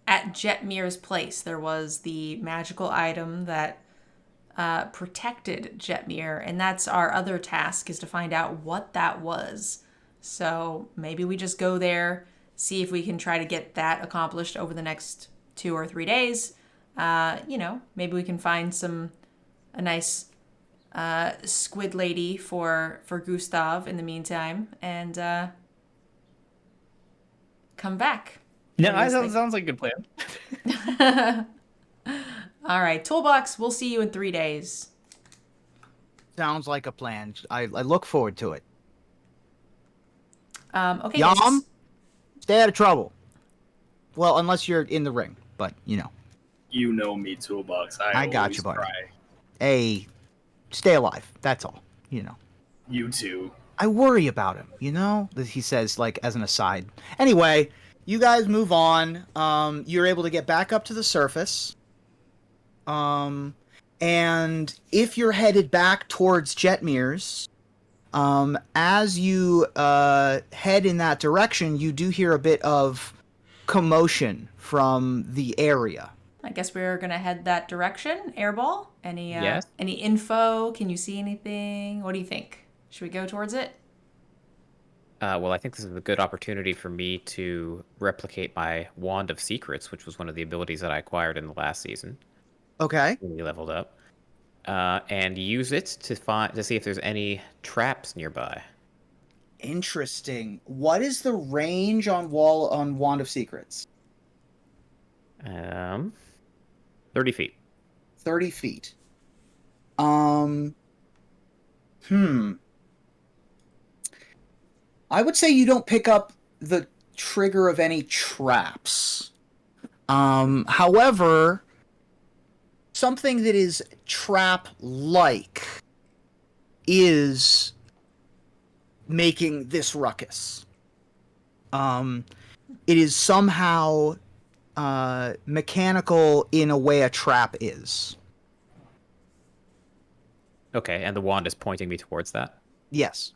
At Jetmir's place, there was the magical item that protected Jetmir, and that's our other task, is to find out what that was. So maybe we just go there, see if we can try to get that accomplished over the next 2 or 3 days. Maybe we can find a nice squid lady for Gustav in the meantime, and come back. Yeah, that sounds like a good plan. All right, Toolbox, we'll see you in 3 days. Sounds like a plan. I look forward to it. Okay. Yam, stay out of trouble. Well, unless you're in the ring, but You know me, Toolbox. I got you, buddy. Hey, stay alive. That's all. You too. I worry about him. He says, like, as an aside. Anyway, you guys move on. You're able to get back up to the surface. And if you're headed back towards Jetmir's, as you head in that direction, you do hear a bit of commotion from the area. I guess we're gonna head that direction. Airball? Yes. Any info? Can you see anything? What do you think? Should we go towards it? Well, I think this is a good opportunity for me to replicate my Wand of Secrets, which was one of the abilities that I acquired in the last season Okay. when we leveled up, and use it to see if there's any traps nearby. Interesting. What is the range on Wand of Secrets? 30 feet. 30 feet. I would say you don't pick up the trigger of any traps. However, something that is trap-like is making this ruckus. It is somehow mechanical in a way a trap is. Okay, and the wand is pointing me towards that. Yes.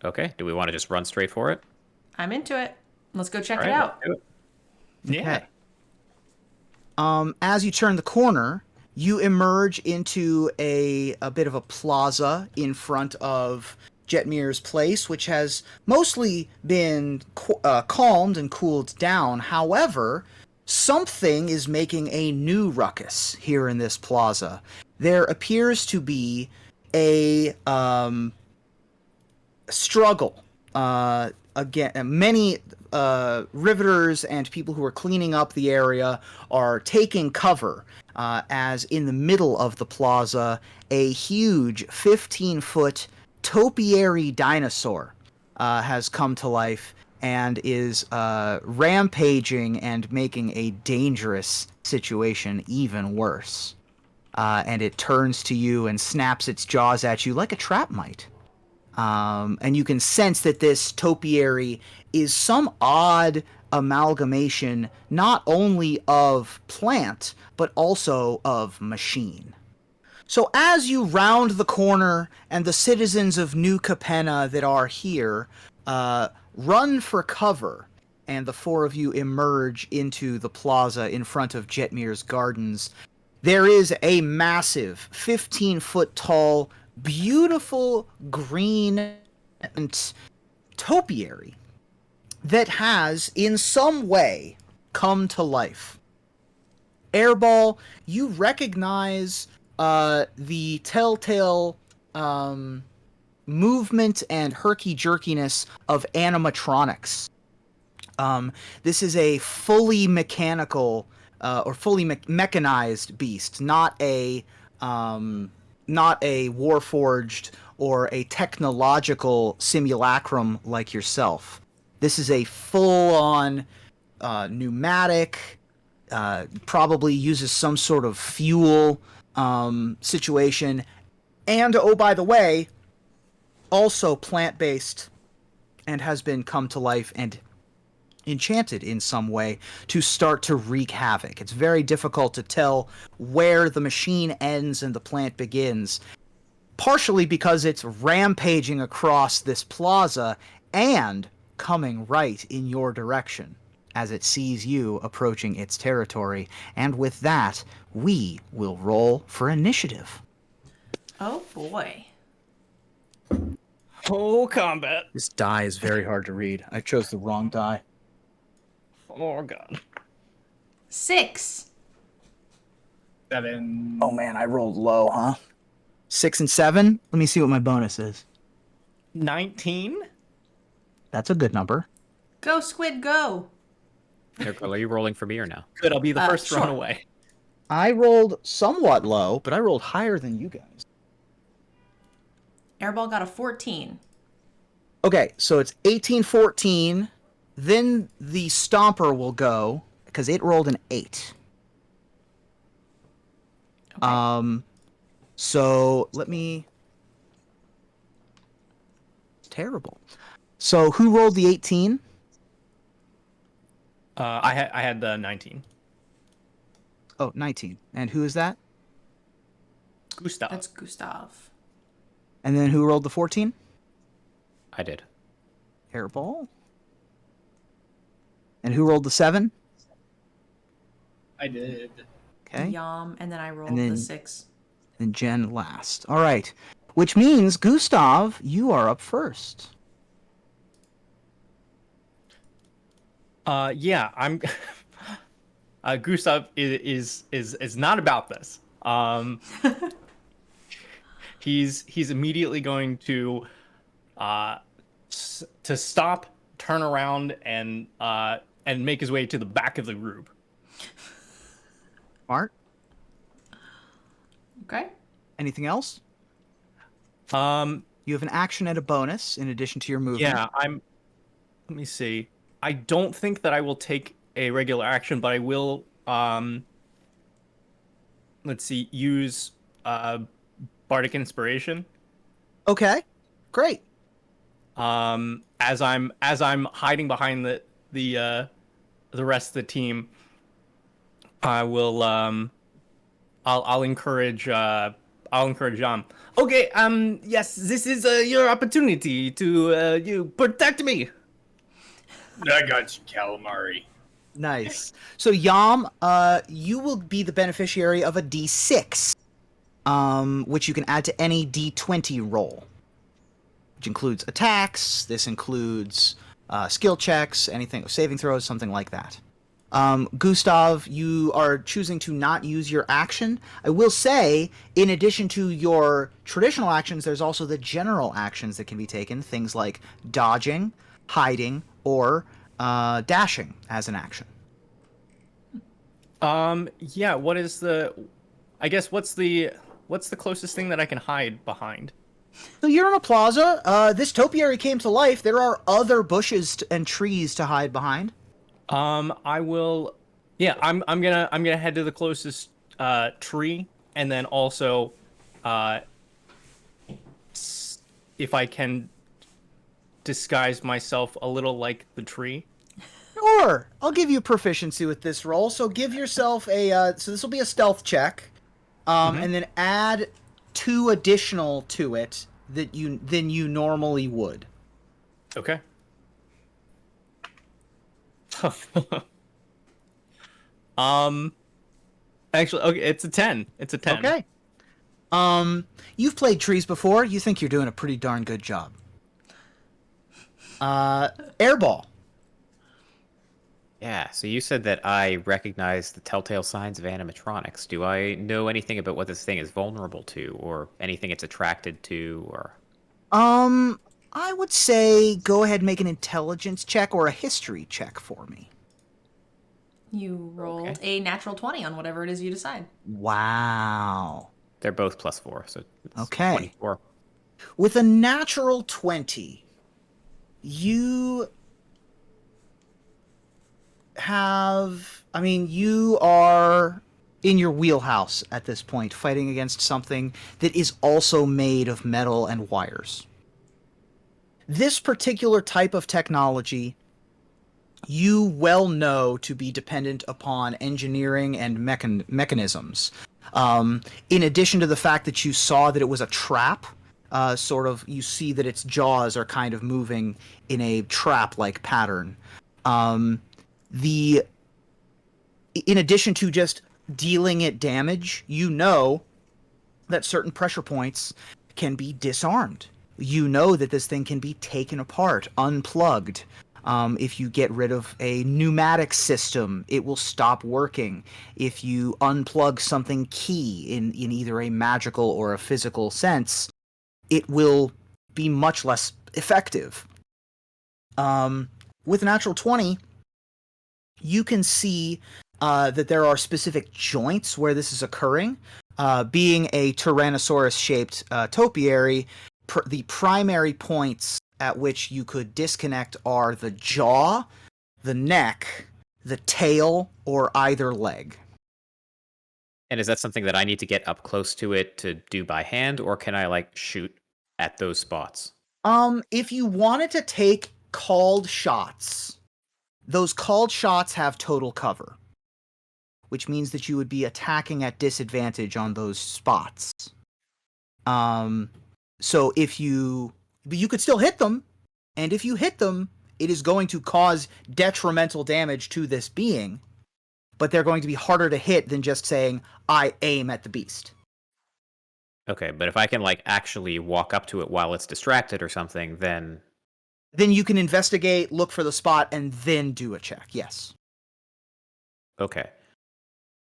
Okay, do we want to just run straight for it? I'm into it. Let's go check All it right, out. let's do it. Yeah. As you turn the corner, you emerge into a bit of a plaza in front of Jetmir's place, which has mostly been calmed and cooled down. However, something is making a new ruckus here in this plaza. There appears to be a struggle. Again, many riveters and people who are cleaning up the area are taking cover as in the middle of the plaza, a huge 15-foot topiary dinosaur has come to life and is rampaging and making a dangerous situation even worse. And it turns to you and snaps its jaws at you like a trap might. And you can sense that this topiary is some odd amalgamation not only of plant, but also of machine. So as you round the corner and the citizens of New Capenna that are here run for cover, and the four of you emerge into the plaza in front of Jetmir's gardens, there is a massive 15-foot tall, beautiful green topiary that has in some way come to life. Airball, you recognize the telltale movement and herky-jerkiness of animatronics. This is a fully mechanical or fully mechanized beast, not a warforged or a technological simulacrum like yourself. This is a full-on pneumatic, probably uses some sort of fuel situation, and oh, by the way, also plant-based and has been come to life and enchanted in some way to start to wreak havoc. It's very difficult to tell where the machine ends and the plant begins, partially because it's rampaging across this plaza and coming right in your direction as it sees you approaching its territory. And with that, we will roll for initiative. Oh boy. Oh, combat. This die is very hard to read. I chose the wrong die. Oh, God. 6. 7. Oh man, I rolled low, huh? 6 and 7? Let me see what my bonus is. 19? That's a good number. Go, Squid, go. Are you rolling for me or no? Good, I'll be the first sure. run away. I rolled somewhat low, but I rolled higher than you guys. Airball got a 14. Okay, so it's 18-14. Then the Stomper will go, because it rolled an 8. Okay. So let me... It's terrible. So who rolled the 18? I had the 19. Oh, 19. And who is that? Gustav. That's Gustav. And then who rolled the 14? I did. Airball. And who rolled the 7? I did. Okay. Yum, and then I rolled then- the 6. And Jen last. All right. Which means, Gustav, you are up first. Yeah, I'm. Gustav is not about this. He's immediately going to stop, turn around, and make his way to the back of the group. Smart. Okay. Anything else? Um, You have an action and a bonus in addition to your movement. yeah, let me see. I don't think that I will take a regular action, but I will. Let's see. Use bardic inspiration. Okay. Great. As I'm hiding behind the rest of the team, I will I'll encourage okay, yes, this is your opportunity to you protect me. I got you, calamari. Nice. So Yam, you will be the beneficiary of a D6, which you can add to any D20 roll, which includes attacks. This includes skill checks, anything, saving throws, something like that. Gustav, you are choosing to not use your action. I will say, in addition to your traditional actions, there's also the general actions that can be taken, things like dodging, hiding, or dashing as an action. Yeah, what is the I guess what's the closest thing that I can hide behind? So you're in a plaza. This topiary came to life. There are other bushes and trees to hide behind. I will. Yeah, I'm gonna head to the closest tree, and then also, if I can disguise myself a little like the tree. Sure, I'll give you proficiency with this roll. So give yourself a. So this will be a stealth check, and then add 2 additional to it than you normally would. Okay. Actually, okay, it's a 10. It's a 10. Okay. You've played trees before. You think you're doing a pretty darn good job. Airball. Yeah, so you said that I recognize the telltale signs of animatronics. Do I know anything about what this thing is vulnerable to, or anything it's attracted to, or... I would say go ahead and make an intelligence check or a history check for me. You rolled a natural 20 on whatever it is you decide. Wow. They're both +4, so it's Okay. 24. With a natural 20, you you are in your wheelhouse at this point, fighting against something that is also made of metal and wires. This particular type of technology, you well know to be dependent upon engineering and mechanisms. In addition to the fact that you saw that it was a trap, you see that its jaws are kind of moving in a trap-like pattern. In addition to just dealing it damage, you know that certain pressure points can be disarmed. You know that this thing can be taken apart, unplugged. If you get rid of a pneumatic system, it will stop working. If you unplug something key in either a magical or a physical sense, it will be much less effective. With a natural 20, you can see that there are specific joints where this is occurring. Being a Tyrannosaurus-shaped topiary, the primary points at which you could disconnect are the jaw, the neck, the tail, or either leg. And is that something that I need to get up close to it to do by hand, or can I, shoot at those spots? If you wanted to take called shots, those called shots have total cover, which means that you would be attacking at disadvantage on those spots. So but you could still hit them, and if you hit them, it is going to cause detrimental damage to this being, but they're going to be harder to hit than just saying, I aim at the beast. Okay, but if I can like actually walk up to it while it's distracted or something, then you can investigate, look for the spot, and then do a check. Yes. okay.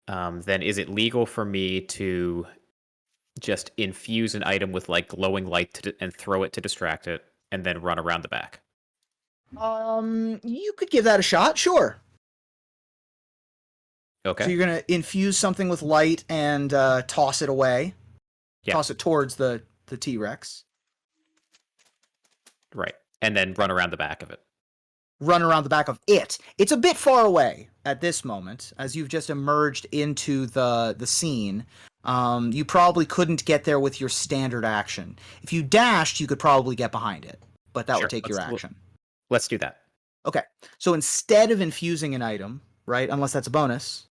Then is it legal for me to just infuse an item with like glowing light and throw it to distract it, and then run around the back? You could give that a shot, sure. Okay. So you're gonna infuse something with light and toss it away. Yeah. Toss it towards the T-Rex. Right. And then run around the back of it. Run around the back of it. It's a bit far away at this moment, as you've just emerged into the scene. You probably couldn't get there with your standard action. If you dashed, you could probably get behind it, but that would take your action. Let's do that. Okay. So instead of infusing an item, right, unless that's a bonus.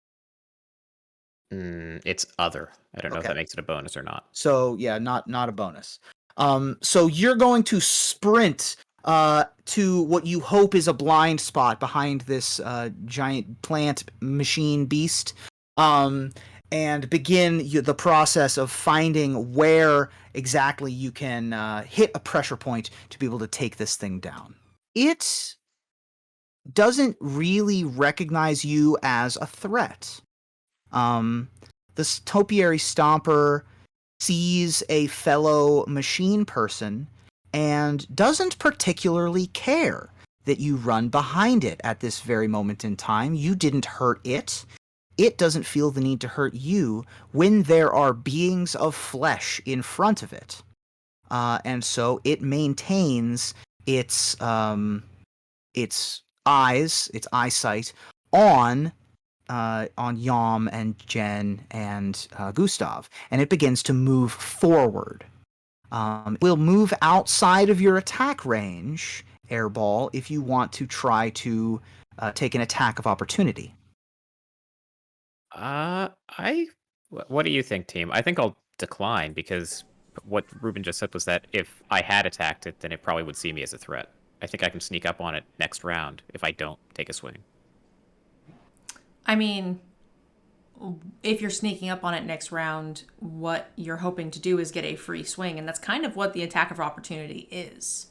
It's other. I don't know if that makes it a bonus or not. So yeah, not a bonus. So you're going to sprint to what you hope is a blind spot behind this giant plant machine beast, and begin the process of finding where exactly you can hit a pressure point to be able to take this thing down. It doesn't really recognize you as a threat. The topiary stomper sees a fellow machine person and doesn't particularly care that you run behind it at this very moment in time. You didn't hurt it. It doesn't feel the need to hurt you when there are beings of flesh in front of it. And so it maintains its eyesight on Yom and Jen and Gustav, and it begins to move forward. We'll move outside of your attack range, Airball, if you want to try to take an attack of opportunity. What do you think, team? I think I'll decline, because what Ruben just said was that if I had attacked it, then it probably would see me as a threat. I think I can sneak up on it next round if I don't take a swing. I mean, if you're sneaking up on it next round, what you're hoping to do is get a free swing, and that's kind of what the attack of opportunity is.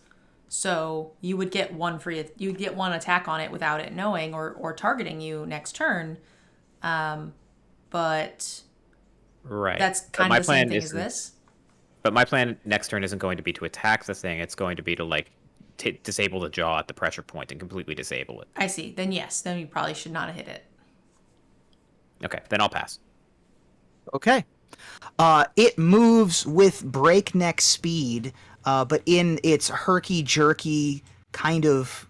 So you would get one attack on it without it knowing or targeting you next turn. But right, that's kind of the same thing as this. But my plan next turn isn't going to be to attack the thing. It's going to be to like disable the jaw at the pressure point and completely disable it. I see. Then yes, then you probably should not have hit it. Okay, then I'll pass. Okay. It moves with breakneck speed, but in its herky-jerky kind of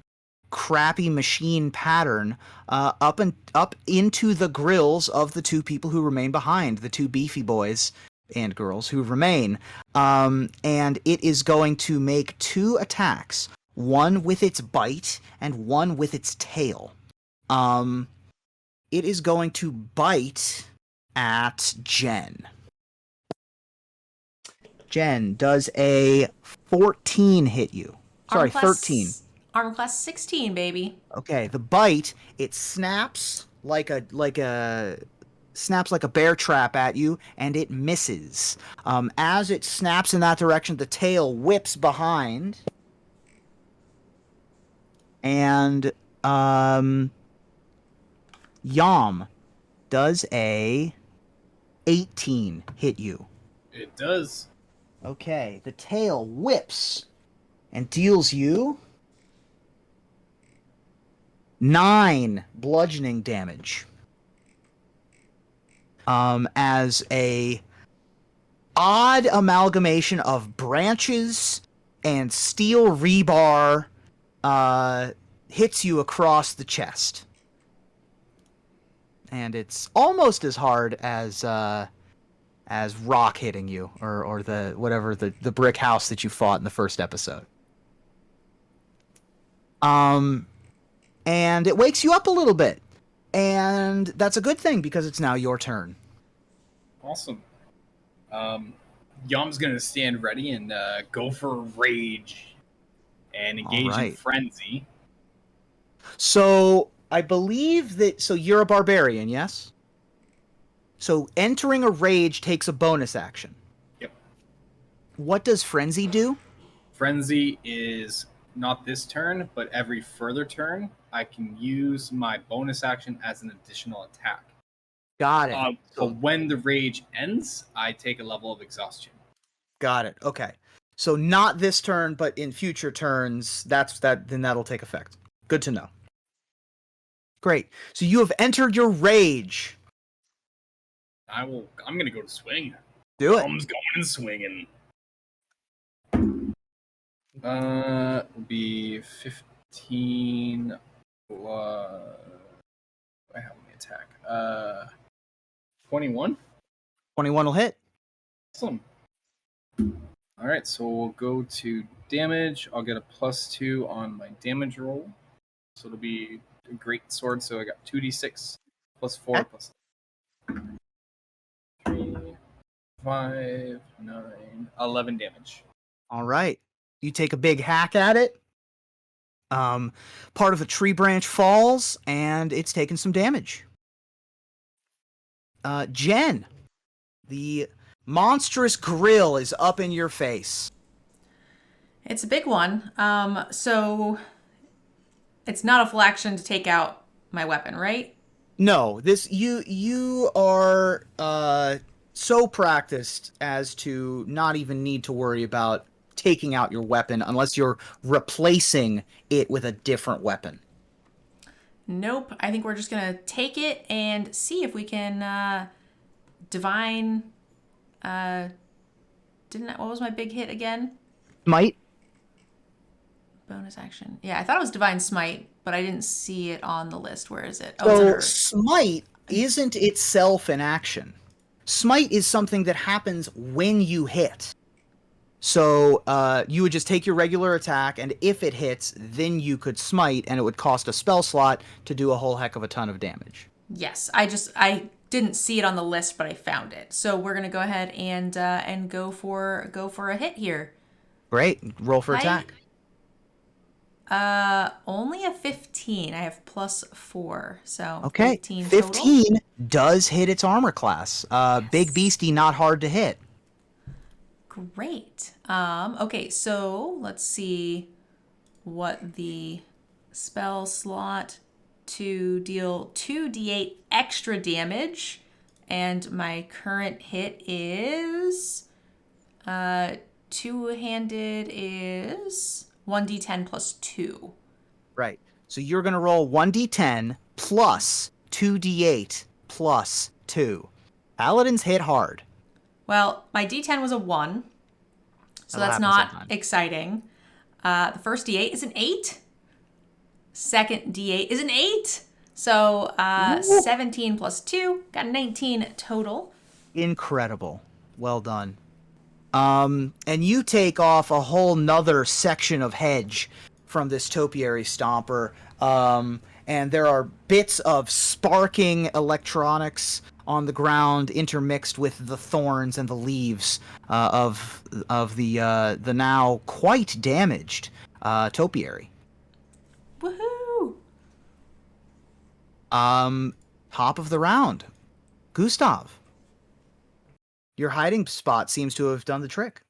crappy machine pattern, up into the grills of the two people who remain behind, the two beefy boys and girls who remain. And it is going to make two attacks, one with its bite and one with its tail. It is going to bite at Jen. Jen, does a 14 hit you? Sorry, 13. Armor class 16, baby. Okay, the bite, it snaps like a bear trap at you, and it misses. As it snaps in that direction, the tail whips behind. And Yom, does a 18 hit you? It does. Okay, the tail whips and deals you 9 bludgeoning damage. As a odd amalgamation of branches and steel rebar hits you across the chest. And it's almost as hard as rock hitting you, or the brick house that you fought in the first episode. And and it wakes you up a little bit. And that's a good thing because it's now your turn. Awesome. Yom's gonna stand ready and go for rage and engage in right. frenzy. So I believe that. So you're a barbarian, yes? So entering a rage takes a bonus action. Yep. What does frenzy do? Frenzy is not this turn, but every further turn, I can use my bonus action as an additional attack. Got it. So when the rage ends, I take a level of exhaustion. Got it. Okay. So not this turn, but in future turns, then that'll take effect. Good to know. Great. So you have entered your rage. I'm gonna go to swing. Do it. Yom's going and swinging. Will be 15. I have my attack. 21. 21 will hit. Awesome. All right, so we'll go to damage. I'll get a +2 on my damage roll. So it'll be a great sword. So I got 2d6 +4 plus 3, 5, 9, 11 damage. All right. You take a big hack at it. Part of a tree branch falls, and it's taken some damage. Jen, the monstrous grill is up in your face. It's a big one. So it's not a full action to take out my weapon, right? No, you are so practiced as to not even need to worry about taking out your weapon unless you're replacing it with a different weapon. Nope. I think we're just going to take it and see if we can divine... what was my big hit again? Smite? Bonus action. Yeah, I thought it was divine smite, but I didn't see it on the list. Where is it? Oh, it's under... Smite isn't itself an action. Smite is something that happens when you hit. So you would just take your regular attack, and if it hits, then you could smite, and it would cost a spell slot to do a whole heck of a ton of damage. Yes, I didn't see it on the list, but I found it. So we're gonna go ahead and go for a hit here. Great, roll for attack. Only a 15. I have +4, so okay. 15 15 total. Does hit its armor class. Yes. Big beastie, not hard to hit. Great. Okay, so let's see what the spell slot to deal 2d8 extra damage, and my current hit is two-handed is 1d10 plus 2. Right. So you're going to roll 1d10 plus 2d8 plus 2. Paladins hit hard. Well, my d10 was a 1, so that's not exciting. The first d8 is an 8. Second d8 is an 8. So 17 plus 2, got 19 total. Incredible. Well done. And you take off a whole nother section of hedge from this topiary stomper. And there are bits of sparking electronics on the ground intermixed with the thorns and the leaves of the now quite damaged topiary. Woohoo! Top of the round. Gustav. Your hiding spot seems to have done the trick.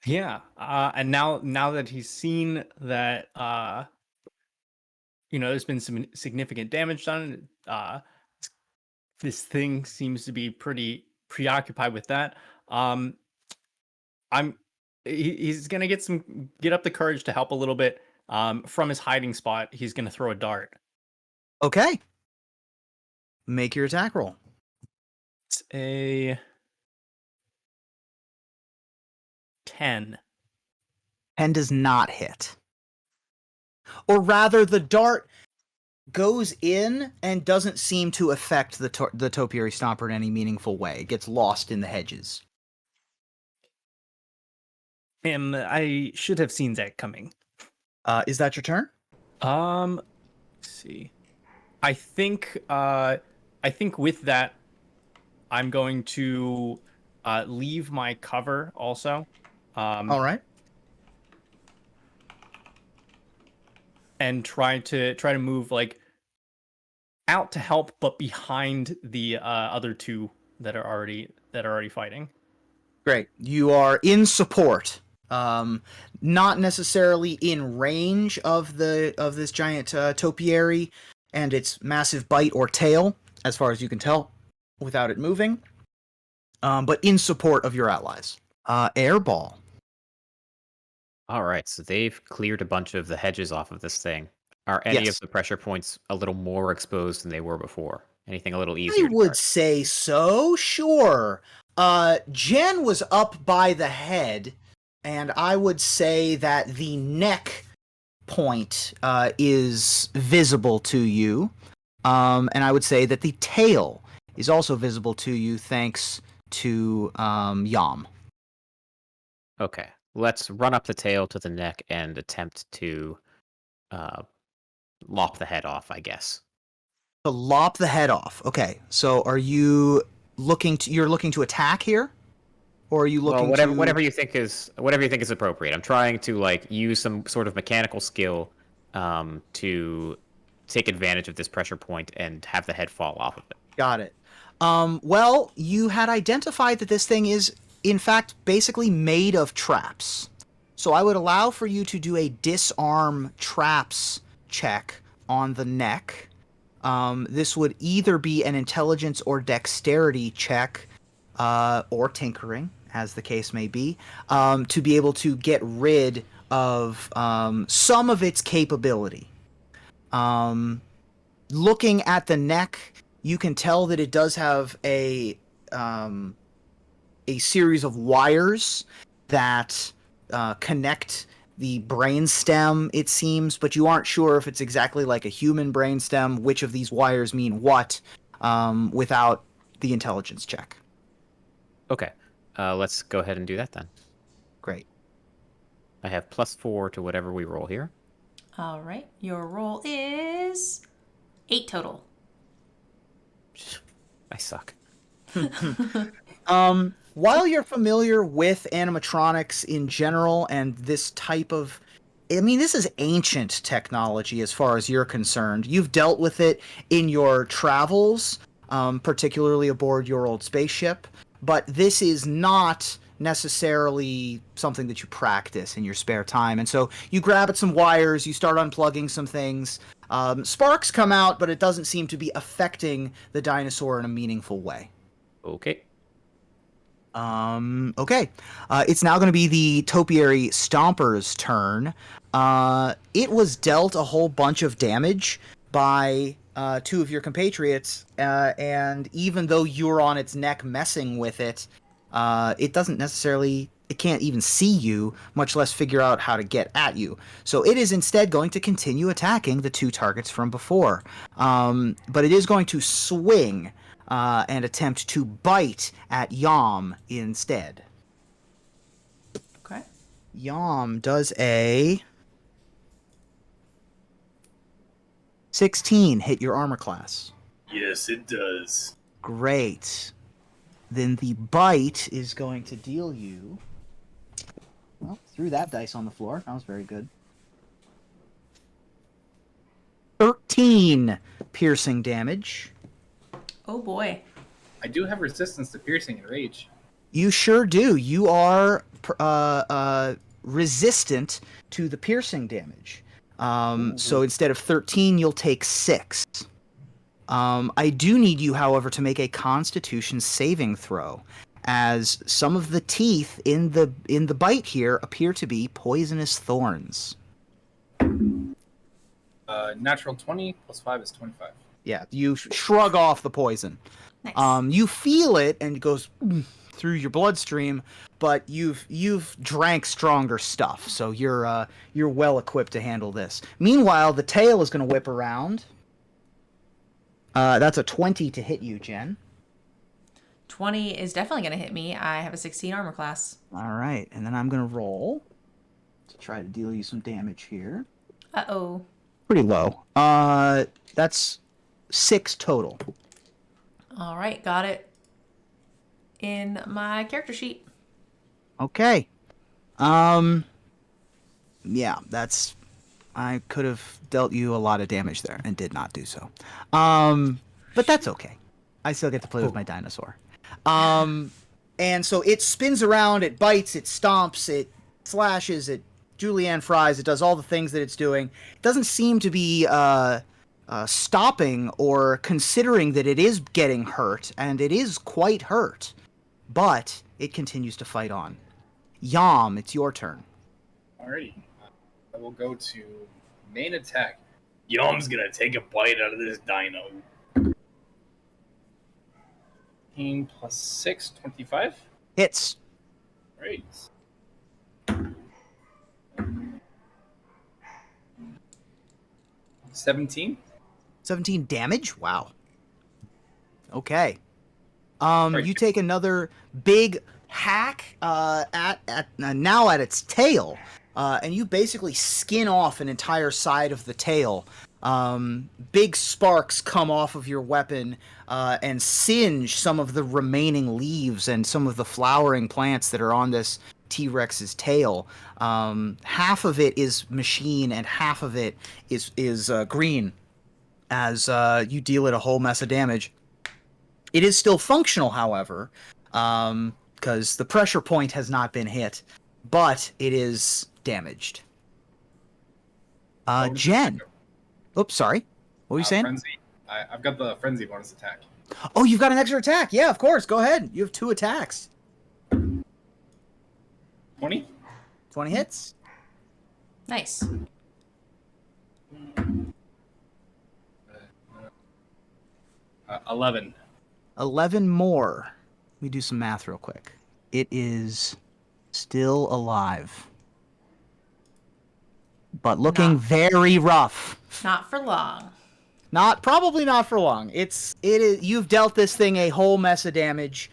Yeah, and now that he's seen that, there's been some significant damage done. This thing seems to be pretty preoccupied with that. He's gonna get up the courage to help a little bit. From his hiding spot, he's gonna throw a dart. Okay. Make your attack roll. It's a 10. 10 does not hit. Or rather, the dart goes in and doesn't seem to affect the topiary stomper in any meaningful way. It gets lost in the hedges. And I should have seen that coming. Is that your turn? Let's see. I think with that, I'm going to leave my cover also. All right. And try to move like out to help, but behind the other two that are already fighting. Great. You are in support. Not necessarily in range of this giant topiary and its massive bite or tail, as far as you can tell, without it moving. But in support of your allies. Airball. All right, so they've cleared a bunch of the hedges off of this thing. Are any Yes. of the pressure points a little more exposed than they were before? Anything a little I easier? would say so, sure. Jen was up by the head, and I would say that the neck point is visible to you. And I would say that the tail is also visible to you thanks to Yam. Okay, let's run up the tail to the neck and attempt to lop the head off, I guess. To lop the head off. Okay, so are you looking to attack here? Or are you looking Well, to... whatever you think is appropriate. I'm trying to like use some sort of mechanical skill to take advantage of this pressure point and have the head fall off of it. Got it. Well, you had identified that this thing is, in fact, basically made of traps. So I would allow for you to do a disarm traps check on the neck. This would either be an intelligence or dexterity check, or tinkering, as the case may be, to be able to get rid of some of its capability. Looking at the neck, you can tell that it does have a series of wires that connect the brainstem, it seems, but you aren't sure if it's exactly like a human brainstem, which of these wires mean what, without the intelligence check. Okay, let's go ahead and do that then. Great. I have +4 to whatever we roll here. All right. Your roll is 8 total. I suck. While you're familiar with animatronics in general and this type of... I mean, this is ancient technology as far as you're concerned. You've dealt with it in your travels, particularly aboard your old spaceship, but this is not necessarily something that you practice in your spare time. And so you grab at some wires, you start unplugging some things. Sparks come out, but it doesn't seem to be affecting the dinosaur in a meaningful way. Okay. Okay. It's now going to be the Topiary Stomper's turn. It was dealt a whole bunch of damage by two of your compatriots, and even though you're on its neck messing with it, it doesn't necessarily... It can't even see you, much less figure out how to get at you. So it is instead going to continue attacking the two targets from before. But it is going to swing and attempt to bite at Yam instead. Okay. Yam does a 16 hit your armor class. Yes, it does. Great. Then the bite is going to deal you... Well, threw that dice on the floor. That was very good. 13 piercing damage. Oh boy. I do have resistance to piercing and rage. You sure do. You are resistant to the piercing damage. So instead of 13, you'll take 6. I do need you, however, to make a Constitution saving throw, as some of the teeth in the bite here appear to be poisonous thorns. Natural 20 plus 5 is 25. Yeah, you shrug off the poison. Nice. You feel it and it goes through your bloodstream, but you've drank stronger stuff, so you're well equipped to handle this. Meanwhile, the tail is going to whip around. That's a 20 to hit you, Jen. 20 is definitely going to hit me. I have a 16 armor class. All right, and then I'm going to roll to try to deal you some damage here. Uh-oh. Pretty low. That's 6 total. All right, got it in my character sheet. Okay. Yeah, that's... I could have dealt you a lot of damage there and did not do so. But that's okay. I still get to play with my dinosaur. And so it spins around, it bites, it stomps, it slashes, it julienne fries, it does all the things that it's doing. It doesn't seem to be stopping or considering that it is getting hurt, and it is quite hurt. But it continues to fight on. Yam, it's your turn. Alrighty. I will go to main attack. Yom's gonna take a bite out of this dino. 15 plus 6, 25. Hits. Right. 17. 17 damage? Wow. Okay. Right. You take another big hack now at its tail, and you basically skin off an entire side of the tail. Big sparks come off of your weapon and singe some of the remaining leaves and some of the flowering plants that are on this T-Rex's tail. Half of it is machine and half of it is green, as you deal it a whole mess of damage. It is still functional, however, because the pressure point has not been hit, but it is damaged. Jen. Oops, sorry. What were you saying? Frenzy. I've got the frenzy bonus attack. Oh, you've got an extra attack. Yeah, of course. Go ahead. You have 2 attacks. 20. 20 hits. Nice. 11. 11 more. Let me do some math real quick. It is still alive, but looking very rough. Not for long. Probably not for long. It is. You've dealt this thing a whole mess of damage.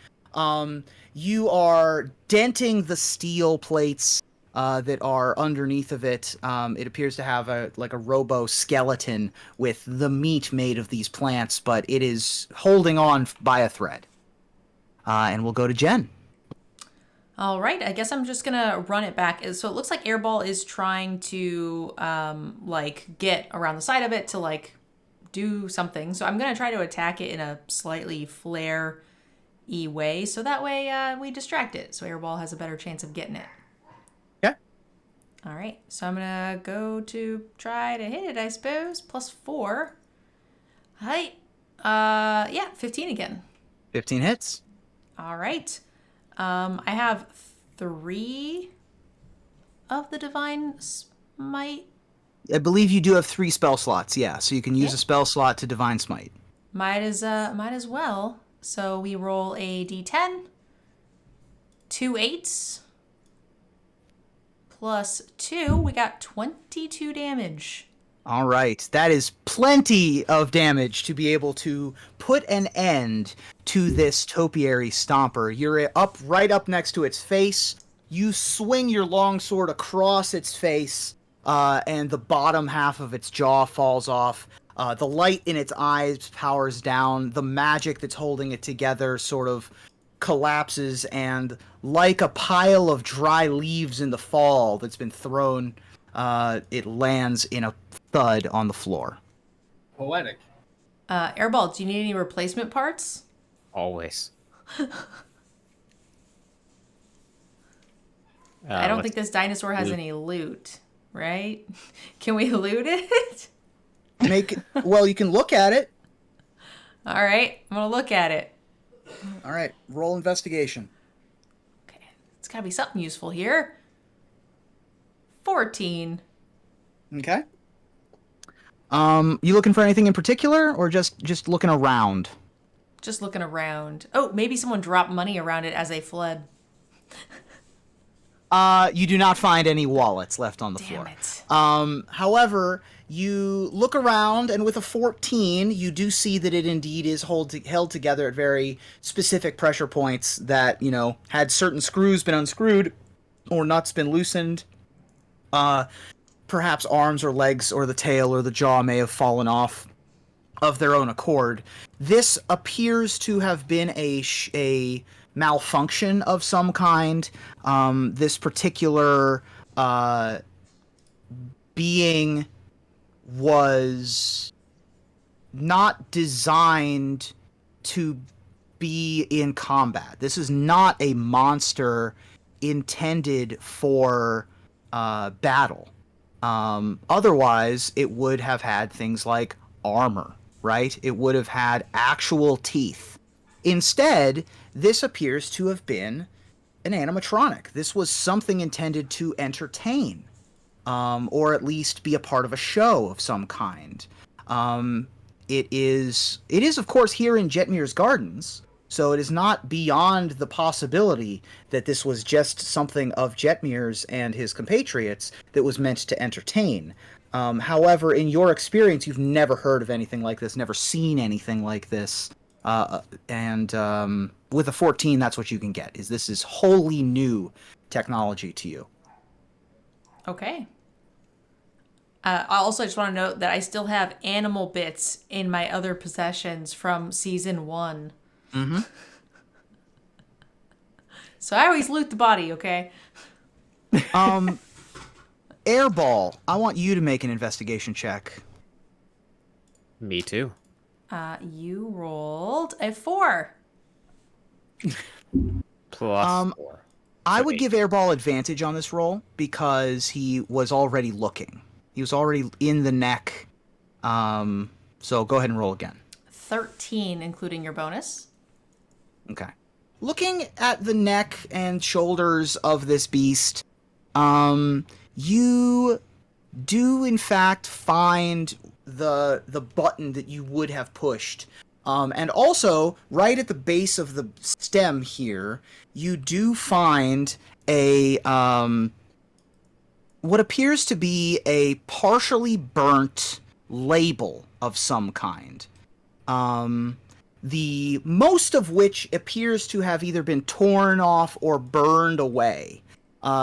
You are denting the steel plates that are underneath of it. It appears to have a robo skeleton with the meat made of these plants, but it is holding on by a thread. And we'll go to Jen. All right, I guess I'm just gonna run it back. So it looks like Airball is trying to get around the side of it to do something. So I'm gonna try to attack it in a slightly flare-y way, so that way we distract it. So Airball has a better chance of getting it. Yeah. All right, so I'm gonna go to try to hit it, I suppose. +4. Hi. 15 again. 15 hits. All right. I have 3 of the Divine Smite. I believe you do have 3 spell slots, yeah. So you can use a spell slot to Divine Smite. Might as well. So we roll a d10. 2 8s. +2. We got 22 damage. All right. That is plenty of damage to be able to put an end to this topiary stomper. You're right up next to its face. You swing your longsword across its face, and the bottom half of its jaw falls off. The light in its eyes powers down. The magic that's holding it together sort of collapses, and like a pile of dry leaves in the fall that's been thrown, it lands in a thud on the floor. Poetic. Airball, do you need any replacement parts? Always. I don't think this dinosaur has any loot, right? Can we loot it? Well, you can look at it. All right, I'm gonna look at it. All right, roll investigation. Okay, it's gotta be something useful here. 14. Okay. You looking for anything in particular, or just looking around? Just looking around. Oh, maybe someone dropped money around it as they fled. You do not find any wallets left on the floor. Damn it. However, you look around, and with a 14, you do see that it indeed is held together at very specific pressure points that, had certain screws been unscrewed or nuts been loosened, perhaps arms or legs or the tail or the jaw may have fallen off of their own accord. This appears to have been a malfunction of some kind. This particular being was not designed to be in combat. This is not a monster intended for battle. Otherwise, it would have had things like armor, right? It would have had actual teeth. Instead, this appears to have been an animatronic. This was something intended to entertain, or at least be a part of a show of some kind. It is, of course, here in Jetmir's Gardens, so it is not beyond the possibility that this was just something of Jetmir's and his compatriots that was meant to entertain. However, in your experience, you've never heard of anything like this, never seen anything like this. And with a 14, that's what you can get. This is wholly new technology to you. Okay. I also just want to note that I still have animal bits in my other possessions from season 1. Mm-hmm. So I always loot the body, okay? Airball, I want you to make an investigation check. Me too. You rolled a 4. Plus 4. I So would 8. give Airball advantage on this roll because he was already looking. He was already in the neck. So go ahead and roll again. 13, including your bonus. Okay. Looking at the neck and shoulders of this beast, you do in fact find the button that you would have pushed. And also, right at the base of the stem here, you do find a what appears to be a partially burnt label of some kind. The most of which appears to have either been torn off or burned away.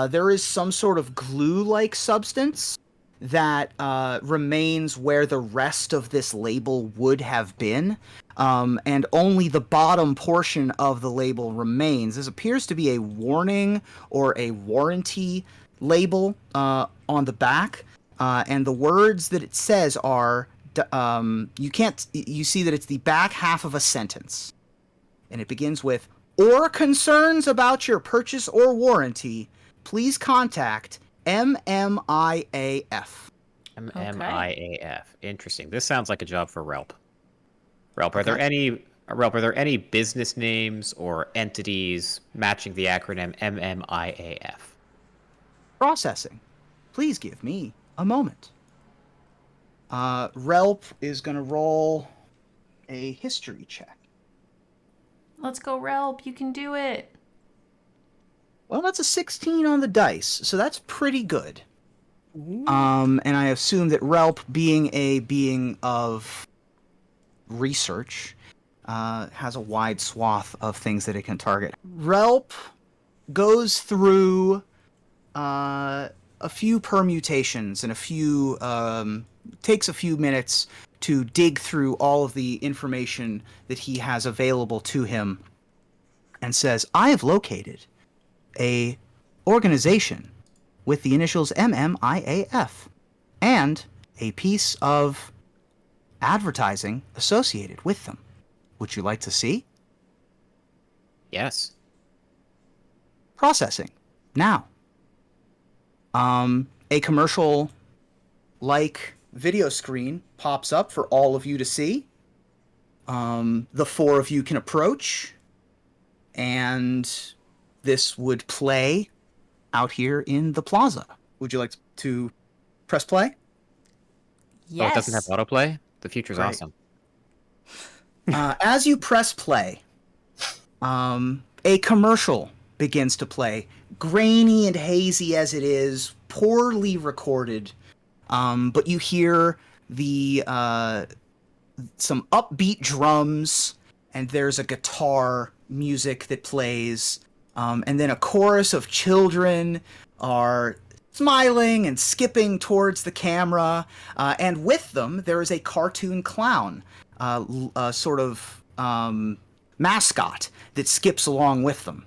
There is some sort of glue-like substance that remains where the rest of this label would have been, and only the bottom portion of the label remains. This appears to be a warning or a warranty label on the back, and the words that it says are, you see that it's the back half of a sentence, and it begins with, or concerns about your purchase or warranty, please contact MMIAF. MMIAF. Interesting. This sounds like a job for Relp. Relp, are there any business names or entities matching the acronym MMIAF? Processing. Please give me a moment. Relp is going to roll a history check. Let's go, Relp. You can do it. Well, that's a 16 on the dice, so that's pretty good. And I assume that Relp, being a being of research, has a wide swath of things that it can target. Relp goes through a few permutations and takes a few minutes to dig through all of the information that he has available to him, and says, I have located a organization with the initials MMIAF and a piece of advertising associated with them. Would you like to see? Yes. Processing. Now. A commercial like video screen pops up for all of you to see. The four of you can approach, and this would play out here in the plaza. Would you like to press play? Yes. Oh, it doesn't have autoplay? The future's Right. awesome. As you press play, a commercial begins to play. Grainy and hazy as it is, poorly recorded, but you hear some upbeat drums, and there's a guitar music that plays, and then a chorus of children are smiling and skipping towards the camera, and with them there is a cartoon clown, sort of mascot that skips along with them.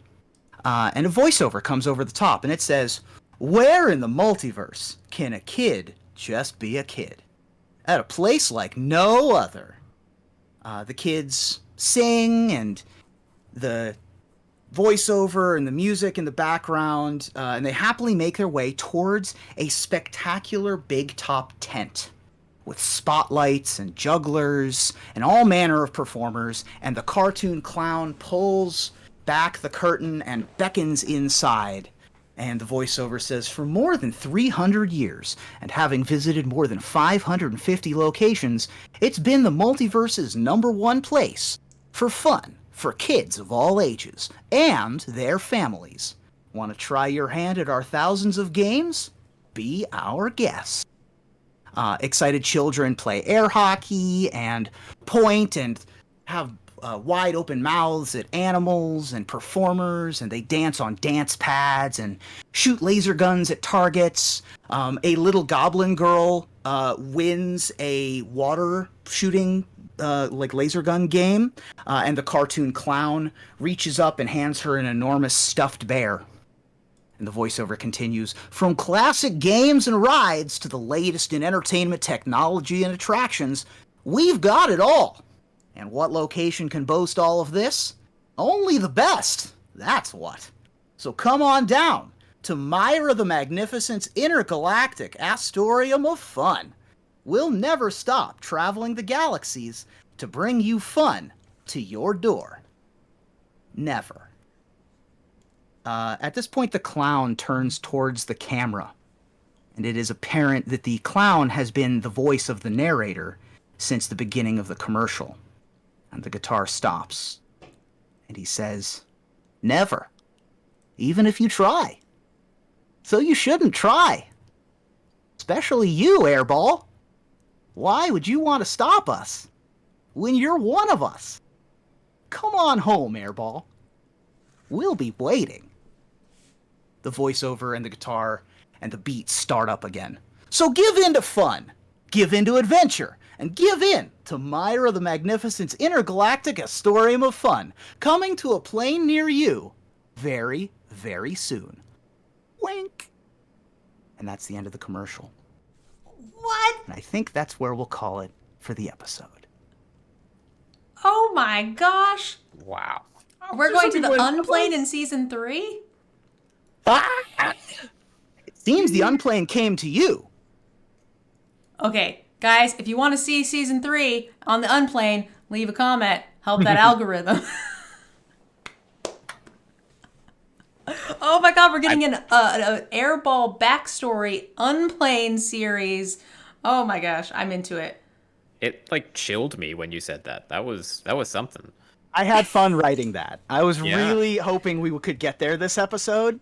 And a voiceover comes over the top, and it says, "Where in the multiverse can a kid just be a kid? At a place like no other." The kids sing, and the voiceover and the music in the background, and they happily make their way towards a spectacular big top tent with spotlights and jugglers and all manner of performers, and the cartoon clown pulls back the curtain and beckons inside. And the voiceover says, "For more than 300 years, and having visited more than 550 locations, it's been the multiverse's #1 place for fun for kids of all ages and their families. Want to try your hand at our thousands of games? Be our guest." Excited children play air hockey and point and have wide open mouths at animals and performers, and they dance on dance pads and shoot laser guns at targets. A little goblin girl wins a water shooting laser gun game, and the cartoon clown reaches up and hands her an enormous stuffed bear. And the voiceover continues, "From classic games and rides to the latest in entertainment technology and attractions, we've got it all. And what location can boast all of this? Only the best, that's what. So come on down to Myra the Magnificent's intergalactic Astorium of Fun. We'll never stop traveling the galaxies to bring you fun to your door. Never." At this point, the clown turns towards the camera, and it is apparent that the clown has been the voice of the narrator since the beginning of the commercial. And the guitar stops, and he says, "Never, even if you try. So you shouldn't try. Especially you, Airball. Why would you want to stop us when you're one of us? Come on home, Airball. We'll be waiting." The voiceover and the guitar and the beat start up again. "So give in to fun, give in to adventure, and give in to Myra the Magnificent's intergalactic Astorium of Fun, coming to a plane near you very, very soon. Wink." And that's the end of the commercial. What? And I think that's where we'll call it for the episode. Oh my gosh. Wow. We're going to the Unplayed in season 3? It seems the Unplayed came to you. Okay, guys, if you want to see season 3 on the Unplayed, leave a comment. Help that algorithm. Oh my god, we're getting an Airball backstory Unplayed series. Oh my gosh, I'm into it. It chilled me when you said that. That was something. I had fun writing that. I was Yeah. really hoping we could get there this episode,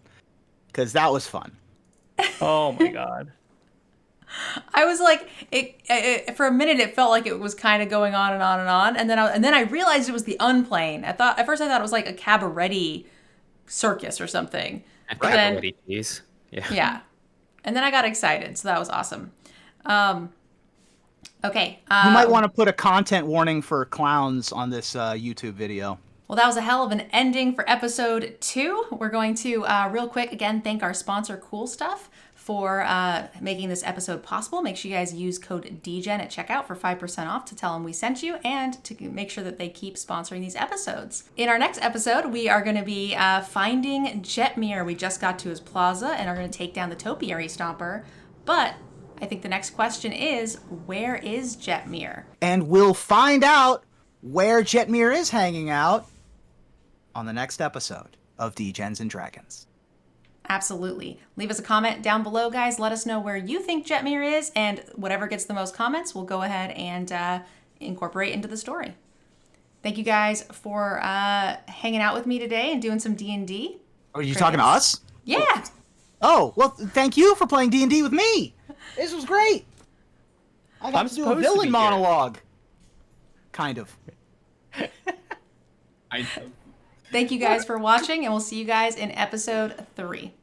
because that was fun. Oh my god. I was like, it for a minute it felt like it was kind of going on and on and on, and then I realized it was the Unplayed. At first I thought it was like a cabaret circus or something. And But then- pepperoni cheese. Yeah. Yeah. And then I got excited, so that was awesome. Okay. You might want to put a content warning for clowns on this YouTube video. Well, that was a hell of an ending for episode 2. We're going to, real quick, again, thank our sponsor, Cool Stuff, for making this episode possible. Make sure you guys use code DGen at checkout for 5% off to tell them we sent you and to make sure that they keep sponsoring these episodes. In our next episode, we are going to be finding Jetmir. We just got to his plaza and are going to take down the Topiary Stomper. But I think the next question is, where is Jetmir? And we'll find out where Jetmir is hanging out on the next episode of Degens Dragons. Absolutely. Leave us a comment down below, guys. Let us know where you think Jetmir is, and whatever gets the most comments, we'll go ahead and incorporate into the story. Thank you guys for hanging out with me today and doing some D&D. Are you talking to us? Yeah. Oh, well, thank you for playing D&D with me. This was great. I got I'm to do a supposed to be villain here. monologue. Kind of. I Thank you guys for watching, and we'll see you guys in episode 3.